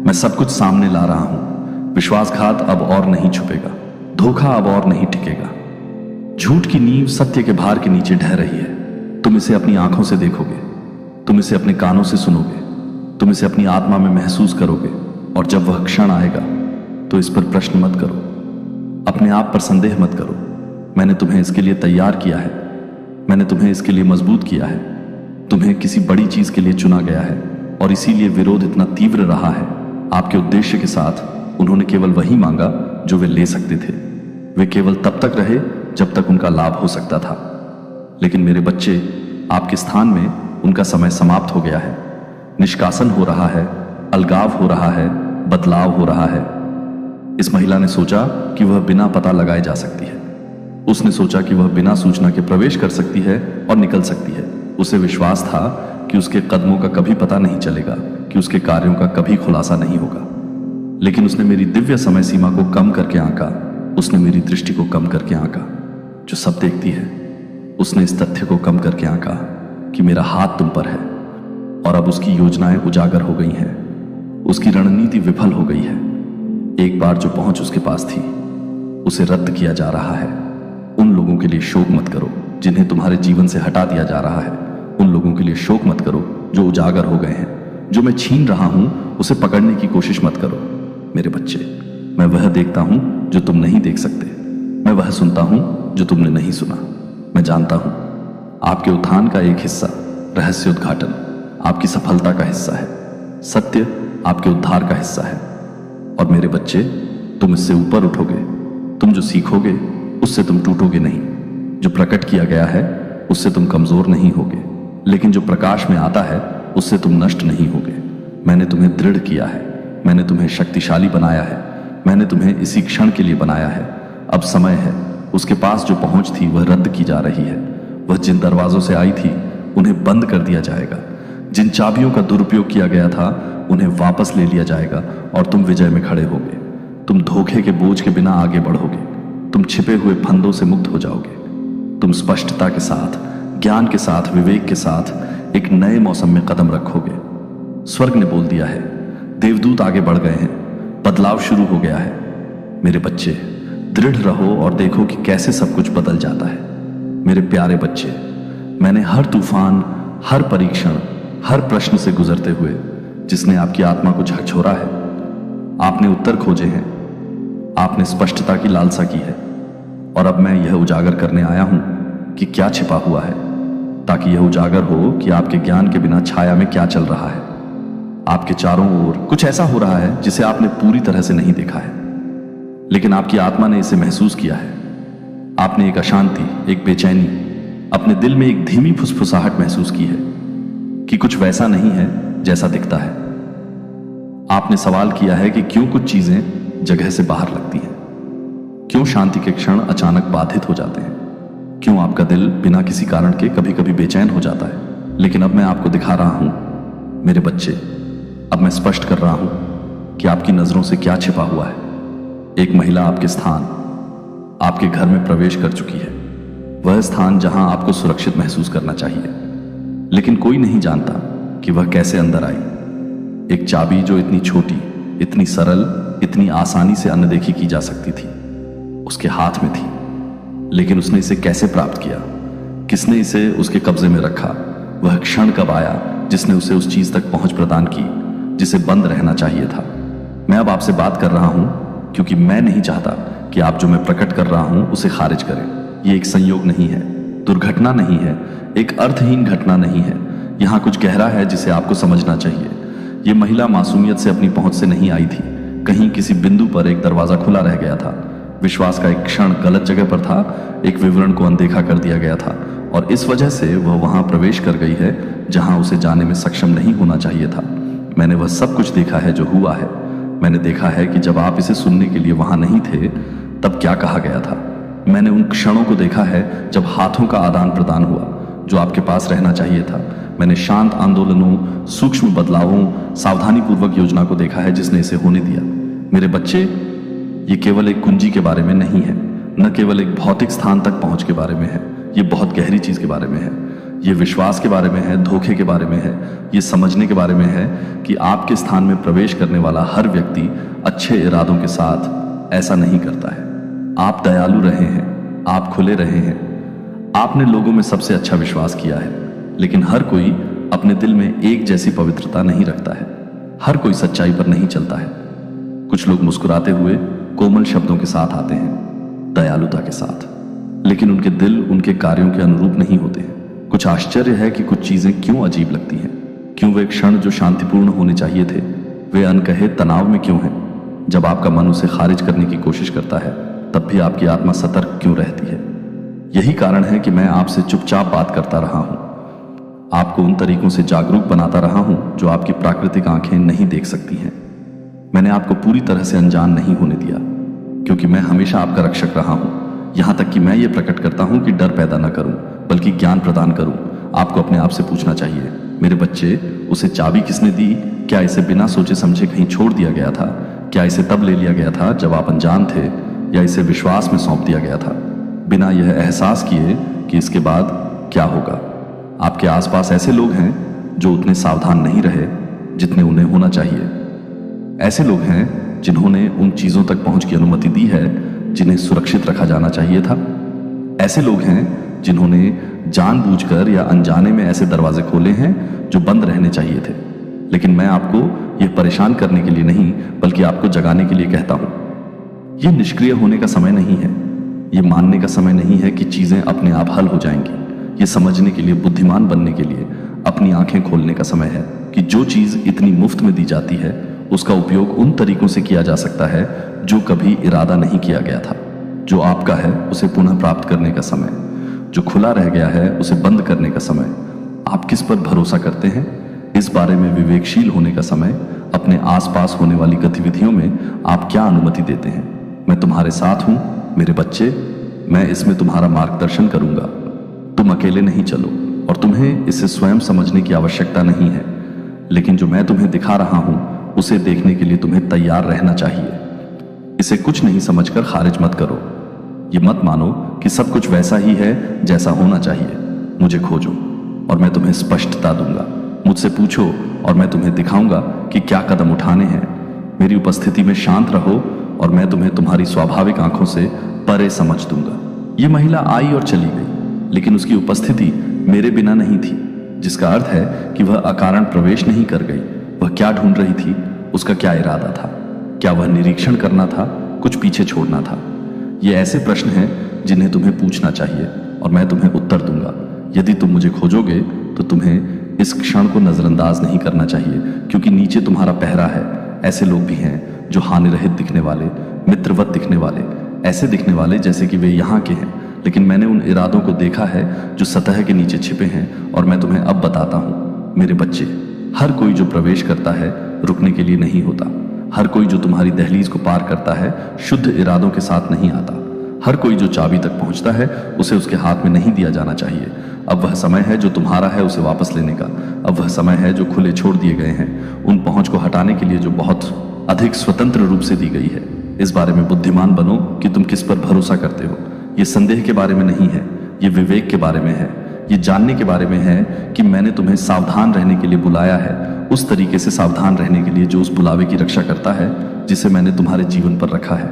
मैं सब कुछ सामने ला रहा हूं। विश्वासघात अब और नहीं छुपेगा, धोखा अब और नहीं टिकेगा। झूठ की नींव सत्य के भार के नीचे ढह रही है। तुम इसे अपनी आंखों से देखोगे, तुम इसे अपने कानों से सुनोगे, तुम इसे अपनी आत्मा में महसूस करोगे। और जब वह क्षण आएगा तो इस पर प्रश्न मत करो, अपने आप पर संदेह मत करो। मैंने तुम्हें इसके लिए तैयार किया है, मैंने तुम्हें इसके लिए मजबूत किया है। तुम्हें किसी बड़ी चीज के लिए चुना गया है और इसीलिए विरोध इतना तीव्र रहा है। आपके उद्देश्य के साथ उन्होंने केवल वही मांगा जो वे ले सकते थे। वे केवल तब तक रहे जब तक उनका लाभ हो सकता था। लेकिन मेरे बच्चे, आपके स्थान में उनका समय समाप्त हो गया है। निष्कासन हो रहा है, अलगाव हो रहा है, बदलाव हो रहा है। इस महिला ने सोचा कि वह बिना पता लगाए जा सकती है। उसने सोचा कि वह बिना सूचना के प्रवेश कर सकती है और निकल सकती है। उसे विश्वास था कि उसके कदमों का कभी पता नहीं चलेगा, कि उसके कार्यों का कभी खुलासा नहीं होगा। लेकिन उसने मेरी दिव्य समय सीमा को कम करके आंका। उसने मेरी दृष्टि को कम करके आंका, जो सब देखती है। उसने इस तथ्य को कम करके आंका कि मेरा हाथ तुम पर है, और अब उसकी योजनाएं उजागर हो गई हैं। उसकी रणनीति विफल हो गई है। एक बार जो पहुंच उसके पास थी, उसे रद्द किया जा रहा है। उन लोगों के लिए शोक मत करो जिन्हें तुम्हारे जीवन से हटा दिया जा रहा है। उन लोगों के लिए शोक मत करो जो उजागर हो गए हैं। जो मैं छीन रहा हूं उसे पकड़ने की कोशिश मत करो। मेरे बच्चे, मैं वह देखता हूं जो तुम नहीं देख सकते। मैं वह सुनता हूं जो तुमने नहीं सुना। मैं जानता हूं आपके उत्थान का एक हिस्सा रहस्य उद्घाटन आपकी सफलता का हिस्सा है। सत्य आपके उद्धार का हिस्सा है। और मेरे बच्चे, तुम इससे ऊपर उठोगे। तुम जो सीखोगे उससे तुम टूटोगे नहीं। जो प्रकट किया गया है उससे तुम कमजोर नहीं होगे, लेकिन जो प्रकाश में आता है उससे तुम नष्ट नहीं होगे। मैंने तुम्हें दृढ़ किया है। मैंने तुम्हें शक्तिशाली बनाया है। मैंने तुम्हें इसी क्षण के लिए बनाया है। अब समय है। उसके पास जो पहुंच थी वह रद्द की जा रही है। वह जिन दरवाजों से आई थी उन्हें बंद कर दिया जाएगा। जिन चाबियों का दुरुपयोग किया गया था उन्हें वापस ले लिया जाएगा और तुम विजय में खड़े होगे। तुम धोखे के बोझ के बिना आगे बढ़ोगे। तुम छिपे हुए फंदों से मुक्त हो जाओगे। तुम स्पष्टता के साथ, ज्ञान के साथ, विवेक के साथ एक नए मौसम में कदम रखोगे। स्वर्ग ने बोल दिया है। देवदूत आगे बढ़ गए हैं। बदलाव शुरू हो गया है। मेरे बच्चे, दृढ़ रहो और देखो कि कैसे सब कुछ बदल जाता है। मेरे प्यारे बच्चे, मैंने हर तूफान, हर परीक्षण, हर प्रश्न से गुजरते हुए जिसने आपकी आत्मा को झकझोरा है, आपने उत्तर खोजे हैं। आपने स्पष्टता की लालसा की है। और अब मैं यह उजागर करने आया हूं कि क्या छिपा हुआ है, ताकि यह उजागर हो कि आपके ज्ञान के बिना छाया में क्या चल रहा है। आपके चारों ओर कुछ ऐसा हो रहा है जिसे आपने पूरी तरह से नहीं देखा है, लेकिन आपकी आत्मा ने इसे महसूस किया है। आपने एक अशांति, एक बेचैनी, अपने दिल में एक धीमी फुसफुसाहट महसूस की है कि कुछ वैसा नहीं है जैसा दिखता है। आपने सवाल किया है कि क्यों कुछ चीजें जगह से बाहर लगती हैं, क्यों शांति के क्षण अचानक बाधित हो जाते हैं, क्यों आपका दिल बिना किसी कारण के कभी कभी बेचैन हो जाता है। लेकिन अब मैं आपको दिखा रहा हूं, मेरे बच्चे, अब मैं स्पष्ट कर रहा हूं कि आपकी नजरों से क्या छिपा हुआ है। एक महिला आपके स्थान, आपके घर में प्रवेश कर चुकी है। वह स्थान जहां आपको सुरक्षित महसूस करना चाहिए, लेकिन कोई नहीं जानता कि वह कैसे अंदर आई। एक चाबी जो इतनी छोटी, इतनी सरल, इतनी आसानी से अनदेखी की जा सकती थी, उसके हाथ में थी। लेकिन उसने इसे कैसे प्राप्त किया? किसने इसे उसके कब्जे में रखा? वह क्षण कब आया जिसने उसे उस चीज तक पहुंच प्रदान की जिसे बंद रहना चाहिए था? मैं अब आपसे बात कर रहा हूं क्योंकि मैं नहीं चाहता कि आप जो मैं प्रकट कर रहा हूं उसे खारिज करें। यह एक संयोग नहीं है, दुर्घटना नहीं है, एक अर्थहीन घटना नहीं है। यहां कुछ गहरा है जिसे आपको समझना चाहिए। यह महिला मासूमियत से अपनी पहुंच से नहीं आई थी। कहीं किसी बिंदु पर एक दरवाजा खुला रह गया था। विश्वास का एक क्षण गलत जगह पर था। एक विवरण को अनदेखा कर दिया गया था और इस वजह से वह वहां प्रवेश कर गई है जहां उसे जाने में सक्षम नहीं होना चाहिए था। मैंने वह सब कुछ देखा है जो हुआ है। मैंने देखा है कि जब आप इसे सुनने के लिए वहां नहीं थे तब क्या कहा गया था। मैंने उन क्षणों को देखा है जब हाथों का आदान प्रदान हुआ जो आपके पास रहना चाहिए था। मैंने शांत आंदोलनों, सूक्ष्म बदलावों, सावधानीपूर्वक योजना को देखा है जिसने इसे होने दिया। मेरे बच्चे, ये केवल एक कुंजी के बारे में नहीं है, न केवल एक भौतिक स्थान तक पहुंच के बारे में है। ये बहुत गहरी चीज के बारे में है। ये विश्वास के बारे में है, धोखे के बारे में है। ये समझने के बारे में है कि आपके स्थान में प्रवेश करने वाला हर व्यक्ति अच्छे इरादों के साथ ऐसा नहीं करता है। आप दयालु रहे हैं, आप खुले रहे हैं, आपने लोगों में सबसे अच्छा विश्वास किया है। लेकिन हर कोई अपने दिल में एक जैसी पवित्रता नहीं रखता है। हर कोई सच्चाई पर नहीं चलता है। कुछ लोग मुस्कुराते हुए कोमल शब्दों के साथ आते हैं, दयालुता के साथ, लेकिन उनके दिल उनके कार्यों के अनुरूप नहीं होते हैं। कुछ आश्चर्य है कि कुछ चीजें क्यों अजीब लगती हैं। क्यों वे क्षण जो शांतिपूर्ण होने चाहिए थे वे अनकहे तनाव में क्यों हैं। जब आपका मन उसे खारिज करने की कोशिश करता है तब भी आपकी आत्मा सतर्क क्यों रहती है? यही कारण है कि मैं आपसे चुपचाप बात करता रहा हूं, आपको उन तरीकों से जागरूक बनाता रहा हूं जो आपकी प्राकृतिक आंखें नहीं देख सकती हैं। मैंने आपको पूरी तरह से अनजान नहीं होने दिया, क्योंकि मैं हमेशा आपका रक्षक रहा हूं। यहां तक कि मैं ये प्रकट करता हूं कि डर पैदा न करूं, बल्कि ज्ञान प्रदान करूं। आपको अपने आप से पूछना चाहिए, मेरे बच्चे, उसे चाबी किसने दी? क्या इसे बिना सोचे समझे कहीं छोड़ दिया गया था? क्या इसे तब ले लिया गया था जब आप अनजान थे, या इसे विश्वास में सौंप दिया गया था, बिना यह एहसास किए कि इसके बाद क्या होगा? आपके आसपास ऐसे लोग हैं जो उतने सावधान नहीं रहे जितने उन्हें होना चाहिए। ऐसे लोग हैं जिन्होंने उन चीजों तक पहुंच की अनुमति दी है जिन्हें सुरक्षित रखा जाना चाहिए था। ऐसे लोग हैं जिन्होंने जानबूझकर या अनजाने में ऐसे दरवाजे खोले हैं जो बंद रहने चाहिए थे। लेकिन मैं आपको यह परेशान करने के लिए नहीं, बल्कि आपको जगाने के लिए कहता हूं। यह निष्क्रिय होने का समय नहीं है, यह मानने का समय नहीं है कि चीजें अपने आप हल हो जाएंगी। यह समझने के लिए, बुद्धिमान बनने के लिए अपनी आंखें खोलने का समय है कि जो चीज इतनी मुफ्त में दी जाती है उसका उपयोग उन तरीकों से किया जा सकता है जो कभी इरादा नहीं किया गया था। जो आपका है उसे पुनः प्राप्त करने का समय, जो खुला रह गया है उसे बंद करने का समय, आप किस पर भरोसा करते हैं इस बारे में विवेकशील होने का समय, अपने आसपास होने वाली गतिविधियों में आप क्या अनुमति देते हैं। मैं तुम्हारे साथ हूं मेरे बच्चे, मैं इसमें तुम्हारा मार्गदर्शन करूंगा। तुम अकेले नहीं चलो, और तुम्हें इसे स्वयं समझने की आवश्यकता नहीं है, लेकिन जो मैं तुम्हें दिखा रहा हूं उसे देखने के लिए तुम्हें तैयार रहना चाहिए। इसे कुछ नहीं समझकर खारिज मत करो। ये मत मानो कि सब कुछ वैसा ही है जैसा होना चाहिए। मुझे खोजो और मैं तुम्हें स्पष्टता दूंगा। मुझसे पूछो और मैं तुम्हें दिखाऊंगा कि क्या कदम उठाने हैं। मेरी उपस्थिति में शांत रहो और मैं तुम्हें तुम्हारी स्वाभाविक आंखों से परे समझ दूंगा। ये महिला आई और चली गई, लेकिन उसकी उपस्थिति मेरे बिना नहीं थी, जिसका अर्थ है कि वह अकारण प्रवेश नहीं कर गई। वह क्या ढूंढ रही थी? उसका क्या इरादा था? क्या वह निरीक्षण करना था, कुछ पीछे छोड़ना था? ये ऐसे प्रश्न हैं जिन्हें तुम्हें पूछना चाहिए और मैं तुम्हें उत्तर दूंगा। यदि तुम मुझे खोजोगे तो तुम्हें इस क्षण को नजरअंदाज नहीं करना चाहिए, क्योंकि नीचे तुम्हारा पहरा है। ऐसे लोग भी हैं जो हानिरहित दिखने वाले, मित्रवत दिखने वाले, ऐसे दिखने वाले जैसे कि वे यहाँ के हैं, लेकिन मैंने उन इरादों को देखा है जो सतह के नीचे छिपे हैं, और मैं तुम्हें अब बताता हूँ। मेरे बच्चे, हर कोई जो प्रवेश करता है रुकने के लिए नहीं होता। हर कोई जो तुम्हारी दहलीज को पार करता है शुद्ध इरादों के साथ नहीं आता। हर कोई जो चाबी तक पहुंचता है उसे उसके हाथ में नहीं दिया जाना चाहिए। अब वह समय है जो तुम्हारा है उसे वापस लेने का। अब वह समय है जो खुले छोड़ दिए गए हैं, उन पहुंच को हटाने के लिए जो बहुत अधिक स्वतंत्र रूप से दी गई है। इस बारे में बुद्धिमान बनो कि तुम किस पर भरोसा करते हो। ये संदेह के बारे में नहीं है, ये विवेक के बारे में है। ये जानने के बारे में है कि मैंने तुम्हें सावधान रहने के लिए बुलाया है, उस तरीके से सावधान रहने के लिए जो उस बुलावे की रक्षा करता है जिसे मैंने तुम्हारे जीवन पर रखा है।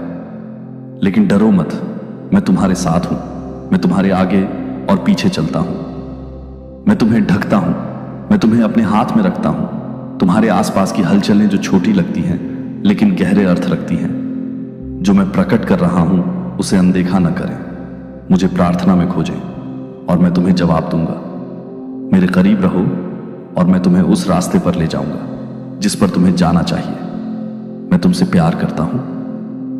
लेकिन डरो मत, मैं तुम्हारे साथ हूं। मैं तुम्हारे आगे और पीछे चलता हूं। मैं तुम्हें ढकता हूं, मैं तुम्हें अपने हाथ में रखता हूं। तुम्हारे आसपास की हलचलें जो छोटी लगती हैं लेकिन गहरे अर्थ रखती हैं। जो मैं प्रकट कर रहा हूं उसे अनदेखा न करें। मुझे प्रार्थना में खोजें और मैं तुम्हें जवाब दूंगा। मेरे करीब रहो और मैं तुम्हें उस रास्ते पर ले जाऊंगा जिस पर तुम्हें जाना चाहिए। मैं तुमसे प्यार करता हूं।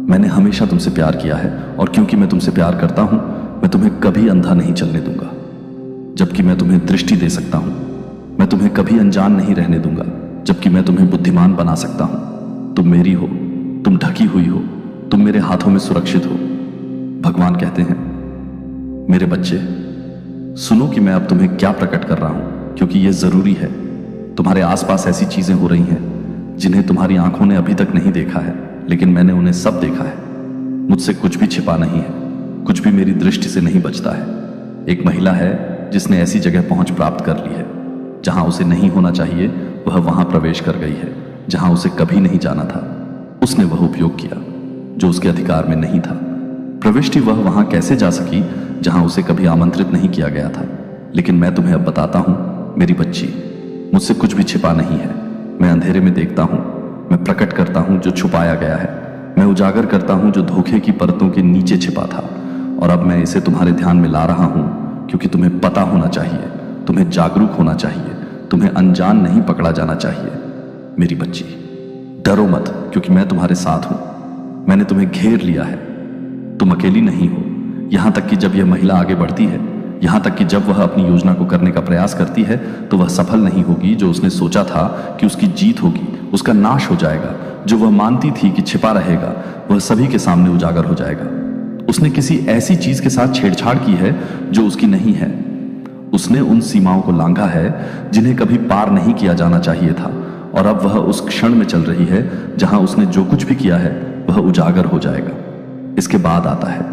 मैंने हमेशा तुमसे प्यार किया है, और क्योंकि मैं तुमसे प्यार करता हूं मैं तुम्हें कभी अंधा नहीं चलने दूंगा। जबकि मैं तुम्हें दृष्टि दे सकता हूं, मैं तुम्हें कभी अनजान नहीं रहने दूंगा। जबकि मैं तुम्हें बुद्धिमान बना सकता हूं। तुम मेरी हो, तुम ढकी हुई हो, तुम मेरे हाथों में सुरक्षित हो। भगवान कहते हैं, मेरे बच्चे सुनो कि मैं अब तुम्हें क्या प्रकट कर रहा हूं, क्योंकि यह जरूरी है। तुम्हारे आसपास ऐसी चीजें हो रही हैं जिन्हें तुम्हारी आंखों ने अभी तक नहीं देखा है, लेकिन मैंने उन्हें सब देखा है। मुझसे कुछ भी छिपा नहीं है, कुछ भी मेरी दृष्टि से नहीं बचता है। एक महिला है जिसने ऐसी जगह पहुंच प्राप्त कर ली है जहां उसे नहीं होना चाहिए। वह वहां प्रवेश कर गई है जहां उसे कभी नहीं जाना था। उसने वह उपयोग किया जो उसके अधिकार में नहीं था। प्रविष्टि वह वहां कैसे जा सकी जहां उसे कभी आमंत्रित नहीं किया गया था। लेकिन मैं तुम्हें अब बताता हूं मेरी बच्ची, मुझसे कुछ भी छिपा नहीं है। मैं अंधेरे में देखता हूं, मैं प्रकट करता हूं जो छुपाया गया है, मैं उजागर करता हूं जो धोखे की परतों के नीचे छिपा था। और अब मैं इसे तुम्हारे ध्यान में ला रहा हूं, क्योंकि तुम्हें पता होना चाहिए, तुम्हें जागरूक होना चाहिए, तुम्हें अनजान नहीं पकड़ा जाना चाहिए। मेरी बच्ची, डरो मत, क्योंकि मैं तुम्हारे साथ हूं। मैंने तुम्हें घेर लिया है। तुम अकेली नहीं हो। यहां तक कि जब यह महिला आगे बढ़ती है, यहां तक कि जब वह अपनी योजना को करने का प्रयास करती है, तो वह सफल नहीं होगी। जो उसने सोचा था कि उसकी जीत होगी, उसका नाश हो जाएगा। जो वह मानती थी कि छिपा रहेगा, वह सभी के सामने उजागर हो जाएगा। उसने किसी ऐसी चीज के साथ छेड़छाड़ की है जो उसकी नहीं है। उसने उन सीमाओं को लांघा है जिन्हें कभी पार नहीं किया जाना चाहिए था, और अब वह उस क्षण में चल रही है जहां उसने जो कुछ भी किया है वह उजागर हो जाएगा। इसके बाद आता है,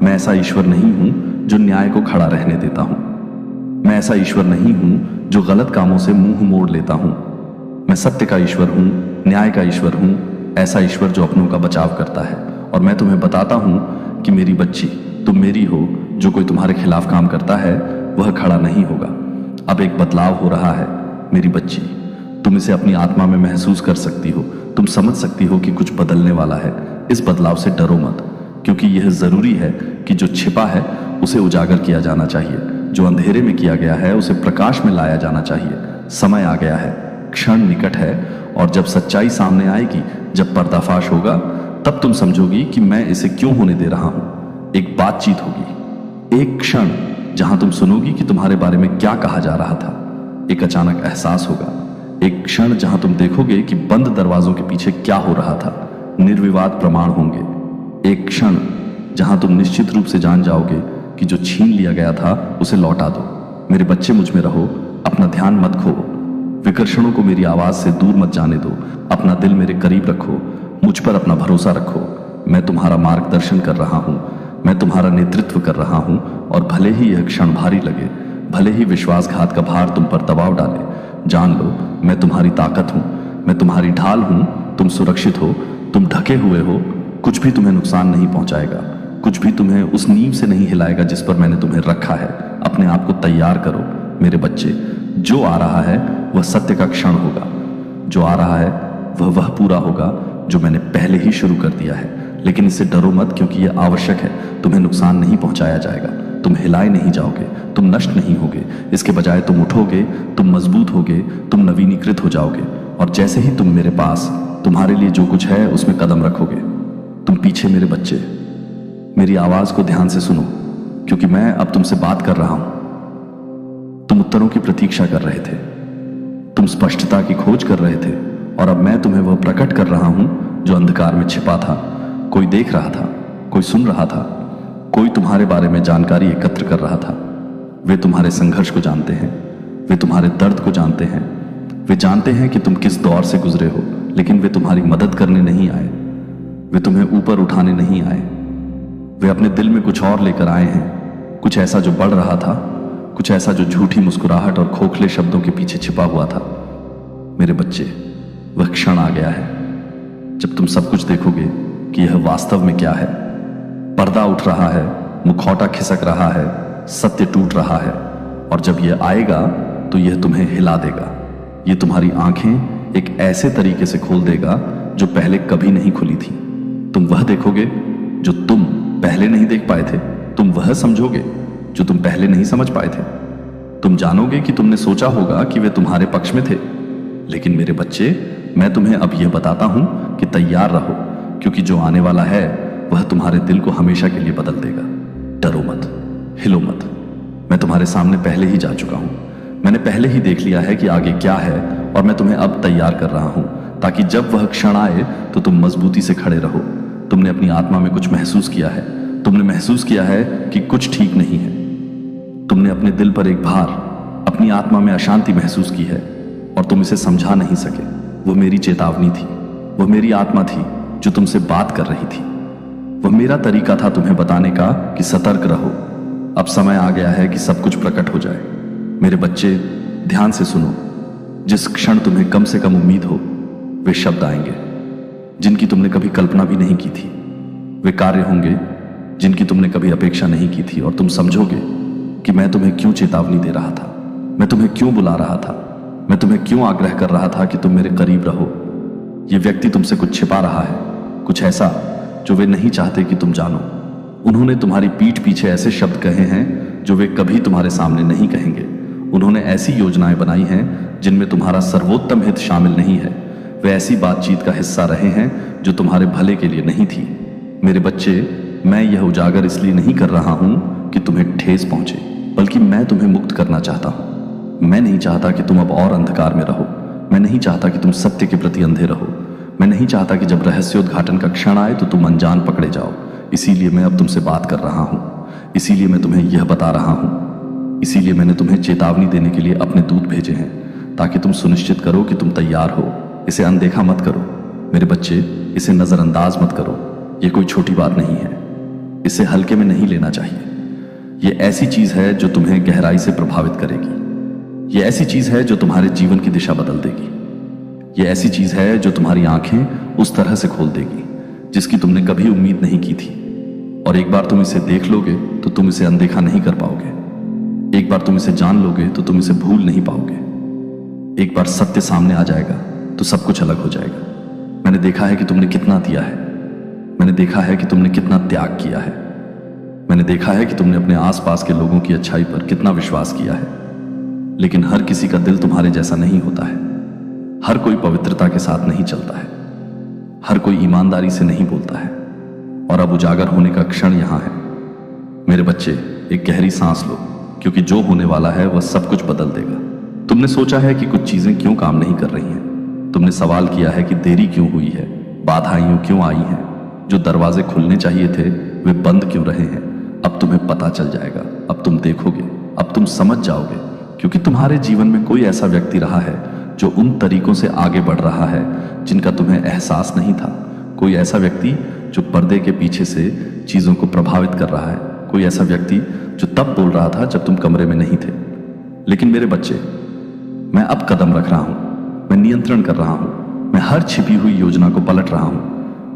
मैं ऐसा ईश्वर नहीं हूं जो न्याय को खड़ा रहने देता हूं। मैं ऐसा ईश्वर नहीं हूं जो गलत कामों से मुंह मोड़ लेता हूं। मैं सत्य का ईश्वर हूं, न्याय का ईश्वर हूं, ऐसा ईश्वर जो अपनों का बचाव करता है। और मैं तुम्हें बताता हूं कि मेरी बच्ची, तुम मेरी हो। जो कोई तुम्हारे खिलाफ काम करता है वह खड़ा नहीं होगा। अब एक बदलाव हो रहा है मेरी बच्ची। तुम इसे अपनी आत्मा में महसूस कर सकती हो। तुम समझ सकती हो कि कुछ बदलने वाला है। इस बदलाव से डरो मत, क्योंकि यह जरूरी है कि जो छिपा है उसे उजागर किया जाना चाहिए। जो अंधेरे में किया गया है उसे प्रकाश में लाया जाना चाहिए। समय आ गया है, क्षण निकट है, और जब सच्चाई सामने आएगी, जब पर्दाफाश होगा, तब तुम समझोगी कि मैं इसे क्यों होने दे रहा हूं। एक बातचीत होगी, एक क्षण जहां तुम सुनोगी कि तुम्हारे बारे में क्या कहा जा रहा था। एक अचानक एहसास होगा, एक क्षण जहां तुम देखोगे कि बंद दरवाजों के पीछे क्या हो रहा था। निर्विवाद प्रमाण होंगे। एक क्षण जहां तुम निश्चित रूप से जान जाओगे कि जो छीन लिया गया था उसे लौटा दो। मेरे बच्चे, मुझ में रहो, अपना ध्यान मत खो। विकर्षणों को मेरी आवाज से दूर मत जाने दो। अपना दिल मेरे करीब रखो, मुझ पर अपना भरोसा रखो। मैं तुम्हारा मार्गदर्शन कर रहा हूं, मैं तुम्हारा नेतृत्व कर रहा हूं। और भले ही यह क्षण भारी लगे, भले ही विश्वासघात का भार तुम पर दबाव डाले, जान लो मैं तुम्हारी ताकत हूं, मैं तुम्हारी ढाल हूं। तुम सुरक्षित हो, तुम ढके हुए हो। कुछ भी तुम्हें नुकसान नहीं पहुंचाएगा, कुछ भी तुम्हें उस नींव से नहीं हिलाएगा जिस पर मैंने तुम्हें रखा है। अपने आप को तैयार करो मेरे बच्चे। जो आ रहा है वह सत्य का क्षण होगा। जो आ रहा है वह पूरा होगा जो मैंने पहले ही शुरू कर दिया है। लेकिन इससे डरो मत, क्योंकि यह आवश्यक है। तुम्हें नुकसान नहीं पहुंचाया जाएगा, तुम हिलाए नहीं जाओगे, तुम नष्ट नहीं होगे। इसके बजाय तुम उठोगे, तुम मजबूत होगे, तुम नवीनीकृत हो जाओगे। और जैसे ही तुम मेरे पास तुम्हारे लिए जो कुछ है उसमें कदम रखोगे, तुम पीछे मेरे बच्चे, मेरी आवाज को ध्यान से सुनो, क्योंकि मैं अब तुमसे बात कर रहा हूं। तुम उत्तरों की प्रतीक्षा कर रहे थे, तुम स्पष्टता की खोज कर रहे थे, और अब मैं तुम्हें वह प्रकट कर रहा हूं जो अंधकार में छिपा था। कोई देख रहा था, कोई सुन रहा था, कोई तुम्हारे बारे में जानकारी एकत्र कर रहा था। वे तुम्हारे संघर्ष को जानते हैं, वे तुम्हारे दर्द को जानते हैं, वे जानते हैं कि तुम किस दौर से गुजरे हो। लेकिन वे तुम्हारी मदद करने नहीं आए, वे तुम्हें ऊपर उठाने नहीं आए। वे अपने दिल में कुछ और लेकर आए हैं, कुछ ऐसा जो बढ़ रहा था, कुछ ऐसा जो झूठी मुस्कुराहट और खोखले शब्दों के पीछे छिपा हुआ था। मेरे बच्चे, वह क्षण आ गया है जब तुम सब कुछ देखोगे कि यह वास्तव में क्या है। पर्दा उठ रहा है, मुखौटा खिसक रहा है, सत्य टूट रहा है। और जब यह आएगा तो यह तुम्हें हिला देगा। यह तुम्हारी आंखें एक ऐसे तरीके से खोल देगा जो पहले कभी नहीं खुली थी। तुम वह देखोगे जो तुम पहले नहीं देख पाए थे। तुम वह समझोगे जो तुम पहले नहीं समझ पाए थे। तुम जानोगे कि तुमने सोचा होगा कि वे तुम्हारे पक्ष में थे। लेकिन मेरे बच्चे, मैं तुम्हें अब यह बताता हूं कि तैयार रहो, क्योंकि जो आने वाला है वह तुम्हारे दिल को हमेशा के लिए बदल देगा। डरो मत, हिलो मत। मैं तुम्हारे सामने पहले ही जा चुका हूं। मैंने पहले ही देख लिया है कि आगे क्या है, और मैं तुम्हें अब तैयार कर रहा हूं ताकि जब वह क्षण आए तो तुम मजबूती से खड़े रहो। तुमने अपनी आत्मा में कुछ महसूस किया है, तुमने महसूस किया है कि कुछ ठीक नहीं है। तुमने अपने दिल पर एक भार, अपनी आत्मा में अशांति महसूस की है, और तुम इसे समझा नहीं सके। वह मेरी चेतावनी थी, वह मेरी आत्मा थी जो तुमसे बात कर रही थी। वह मेरा तरीका था तुम्हें बताने का कि सतर्क रहो। अब समय आ गया है कि सब कुछ प्रकट हो जाए। मेरे बच्चे, ध्यान से सुनो। जिस क्षण तुम्हें कम से कम उम्मीद हो, वे शब्द आएंगे जिनकी तुमने कभी कल्पना भी नहीं की थी। वे कार्य होंगे जिनकी तुमने कभी अपेक्षा नहीं की थी, और तुम समझोगे कि मैं तुम्हें क्यों चेतावनी दे रहा था, मैं तुम्हें क्यों बुला रहा था, मैं तुम्हें क्यों आग्रह कर रहा था कि तुम मेरे करीब रहो। यह व्यक्ति तुमसे कुछ छिपा रहा है, कुछ ऐसा जो वे नहीं चाहते कि तुम जानो। उन्होंने तुम्हारी पीठ पीछे ऐसे शब्द कहे हैं जो वे कभी तुम्हारे सामने नहीं कहेंगे। उन्होंने ऐसी योजनाएं बनाई हैं जिनमें तुम्हारा सर्वोत्तम हित शामिल नहीं है। वे ऐसी बातचीत का हिस्सा रहे हैं जो तुम्हारे भले के लिए नहीं थी। मेरे बच्चे, मैं यह उजागर इसलिए नहीं कर रहा हूं कि तुम्हें ठेस पहुंचे, बल्कि मैं तुम्हें मुक्त करना चाहता हूं। मैं नहीं चाहता कि तुम अब और अंधकार में रहो। मैं नहीं चाहता कि तुम सत्य के प्रति अंधे रहो। मैं नहीं चाहता कि जब रहस्योद्घाटन का क्षण आए तो तुम अनजान पकड़े जाओ। इसीलिए मैं अब तुमसे बात कर रहा हूं। इसीलिए मैं तुम्हें यह बता रहा हूं। इसीलिए मैंने तुम्हें चेतावनी देने के लिए अपने दूत भेजे हैं, ताकि तुम सुनिश्चित करो कि तुम तैयार हो। इसे अनदेखा मत करो मेरे बच्चे, इसे नजरअंदाज मत करो। यह कोई छोटी बात नहीं है। इसे हल्के में नहीं लेना चाहिए। यह ऐसी चीज है जो तुम्हें गहराई से प्रभावित करेगी। यह ऐसी चीज है जो तुम्हारे जीवन की दिशा बदल देगी। यह ऐसी चीज है जो तुम्हारी आंखें उस तरह से खोल देगी जिसकी तुमने कभी उम्मीद नहीं की थी। और एक बार तुम इसे देख लोगे तो तुम इसे अनदेखा नहीं कर पाओगे। एक बार तुम इसे जान लोगे तो तुम इसे भूल नहीं पाओगे। एक बार सत्य सामने आ जाएगा तो सब कुछ अलग हो जाएगा। मैंने देखा है कि तुमने कितना दिया है। मैंने देखा है कि तुमने कितना त्याग किया है। मैंने देखा है कि तुमने अपने आसपास के लोगों की अच्छाई पर कितना विश्वास किया है। लेकिन हर किसी का दिल तुम्हारे जैसा नहीं होता है। हर कोई पवित्रता के साथ नहीं चलता है। हर कोई ईमानदारी से नहीं बोलता है। और अब उजागर होने का क्षण यहां है। मेरे बच्चे, एक गहरी सांस लो, क्योंकि जो होने वाला है वह सब कुछ बदल देगा। तुमने सोचा है कि कुछ चीजें क्यों काम नहीं कर रही हैं। तुमने सवाल किया है कि देरी क्यों हुई है, बाधाएं क्यों आई हैं, जो दरवाजे खुलने चाहिए थे वे बंद क्यों रहे हैं। अब तुम्हें पता चल जाएगा। अब तुम देखोगे, अब तुम समझ जाओगे, क्योंकि तुम्हारे जीवन में कोई ऐसा व्यक्ति रहा है जो उन तरीकों से आगे बढ़ रहा है जिनका तुम्हें एहसास नहीं था। कोई ऐसा व्यक्ति जो पर्दे के पीछे से चीजों को प्रभावित कर रहा है। कोई ऐसा व्यक्ति जो तब बोल रहा था जब तुम कमरे में नहीं थे। लेकिन मेरे बच्चे, मैं अब कदम रख रहा हूं। मैं नियंत्रण कर रहा हूं। मैं हर छिपी हुई योजना को पलट रहा हूं।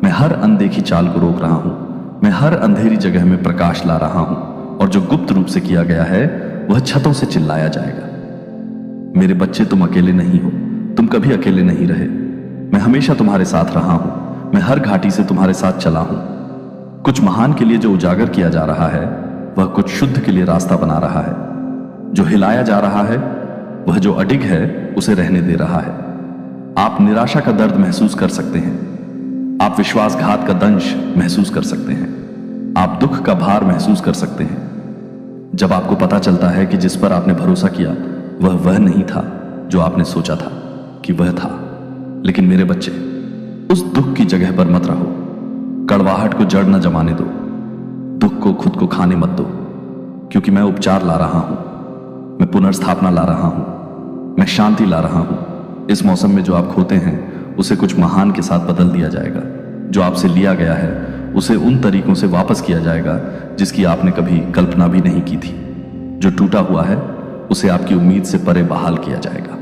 मैं हर अनदेखी चाल को रोक रहा हूं। मैं हर अंधेरी जगह में प्रकाश ला रहा हूं। और जो गुप्त रूप से किया गया है वह छतों से चिल्लाया जाएगा। मेरे बच्चे, तुम अकेले नहीं हो। तुम कभी अकेले नहीं रहे। मैं हमेशा तुम्हारे साथ रहा हूं। मैं हर घाटी से तुम्हारे साथ चला हूं। कुछ महान के लिए जो उजागर किया जा रहा है वह कुछ शुद्ध के लिए रास्ता बना रहा है। जो हिलाया जा रहा है वह जो अडिग है उसे रहने दे रहा है। आप निराशा का दर्द महसूस कर सकते हैं। आप विश्वासघात का दंश महसूस कर सकते हैं। आप दुख का भार महसूस कर सकते हैं। जब आपको पता चलता है कि जिस पर आपने भरोसा किया वह नहीं था जो आपने सोचा था कि वह था। लेकिन मेरे बच्चे, उस दुख की जगह पर मत रहो। कड़वाहट को जड़ न जमाने दो। दुख को खुद को खाने मत दो, क्योंकि मैं उपचार ला रहा हूं। मैं पुनर्स्थापना ला रहा हूं। मैं शांति ला रहा हूं। इस मौसम में जो आप खोते हैं उसे कुछ महान के साथ बदल दिया जाएगा। जो आपसे लिया गया है उसे उन तरीकों से वापस किया जाएगा जिसकी आपने कभी कल्पना भी नहीं की थी। जो टूटा हुआ है उसे आपकी उम्मीद से परे बहाल किया जाएगा।